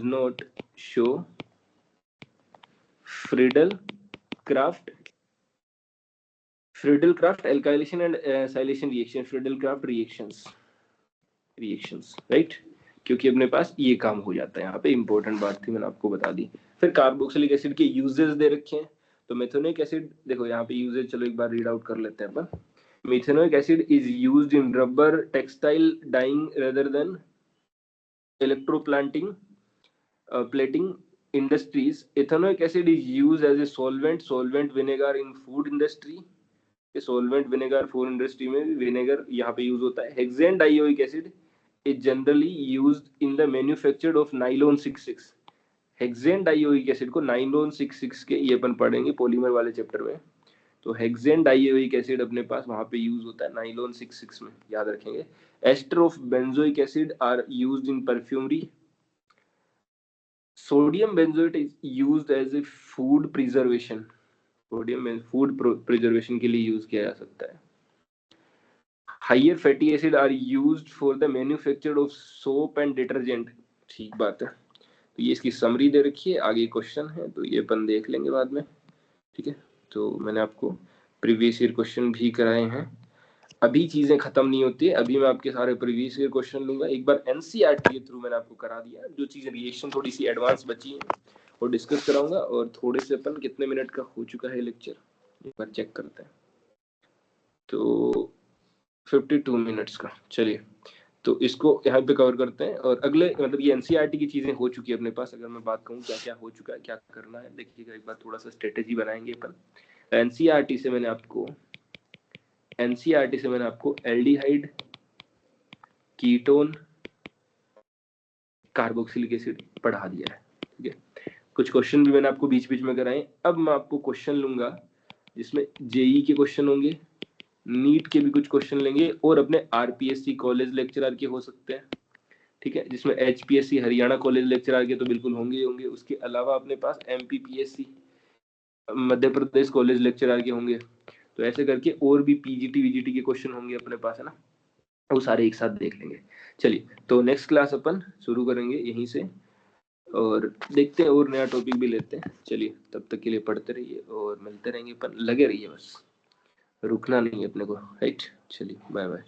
not show Friedel-Crafts alkylation and acylation reaction, Friedel-Crafts reactions, right? क्योंकि अपने पास ये काम हो जाता है, यहाँ पे इंपॉर्टेंट बात थी मैंने आपको बता दी। फिर कार्बोक्सिलिक एसिड के यूजेस दे रखे हैं, तो मेथेनोइक एसिड देखो यहाँ पे यूजेस, चलो एक बार रीड आउट कर लेते हैं अपन। Methanoic acid is used in rubber, textile dyeing leather then electroplating plating industries. Ethanoic acid is used as a solvent vinegar in food industry. solvent vinegar food industry में vinegar यहाँ पे use होता है। Hexane dioic acid is generally used in the manufacture of nylon 66. Hexane dioic acid को nylon 66 के, ये अपन पढ़ेंगे polymer वाले चैप्टर में, तो हेक्सेन डाइओइक एसिड अपने पास वहां पे यूज होता है नाइलॉन 66 में, याद रखेंगे। Ester of benzoic acid are used in perfumery. Sodium benzoate is used as a food preservation, sodium food preservation के लिए यूज किया जा सकता है। Higher fatty acid are used for the manufacture of soap and detergent, ठीक बात है। तो ये इसकी समरी दे रखी है, आगे क्वेश्चन है तो ये अपन देख लेंगे बाद में, ठीक है। तो मैंने आपको प्रीवियस ईयर क्वेश्चन भी कराए हैं, अभी चीजें खत्म नहीं होती है, अभी मैं आपके सारे प्रीवियस ईयर क्वेश्चन लूंगा। एक बार एनसीईआरटी के थ्रू मैंने आपको करा दिया, जो चीजें रिएक्शन थोड़ी सी एडवांस बची है वो डिस्कस कराऊंगा। और थोड़े से अपन कितने मिनट का हो चुका है लेक्चर, एक बार चेक करते हैं, तो 52 मिनट्स का। चलिए तो इसको यहाँ पे कवर करते हैं, और अगले मतलब ये एनसीईआरटी की चीजें हो चुकी है अपने पास। अगर मैं बात कहूँ क्या क्या हो चुका है, क्या करना है, देखिएगा एक बार थोड़ा सा स्ट्रेटेजी बनाएंगे अपन। एनसीईआरटी से मैंने आपको एल्डिहाइड, कीटोन, कार्बोक्सिलिक एसिड पढ़ा दिया है, ठीक है। कुछ क्वेश्चन भी मैंने आपको बीच बीच में कराए। अब मैं आपको क्वेश्चन लूंगा जिसमें जेई के क्वेश्चन होंगे, नीट के भी कुछ क्वेश्चन लेंगे, और अपने आरपीएससी कॉलेज लेक्चरर के हो सकते हैं, ठीक है, जिसमें एचपीएससी हरियाणा कॉलेज लेक्चरर के तो बिल्कुल होंगे। उसके अलावा अपने पास MPPSC Madhya Pradesh college lecturer के होंगे। तो ऐसे करके और भी पीजीटी वीजीटी के क्वेश्चन होंगे अपने पास, है ना, वो सारे एक साथ देख लेंगे। चलिए तो नेक्स्ट क्लास अपन शुरू करेंगे यहीं से, और देखते हैं और नया टॉपिक भी लेते हैं। चलिए तब तक के लिए पढ़ते रहिए और मिलते रहेंगे अपन, लगे रहिए बस, रुकना नहीं है अपने को, राइट। चलिए बाय बाय।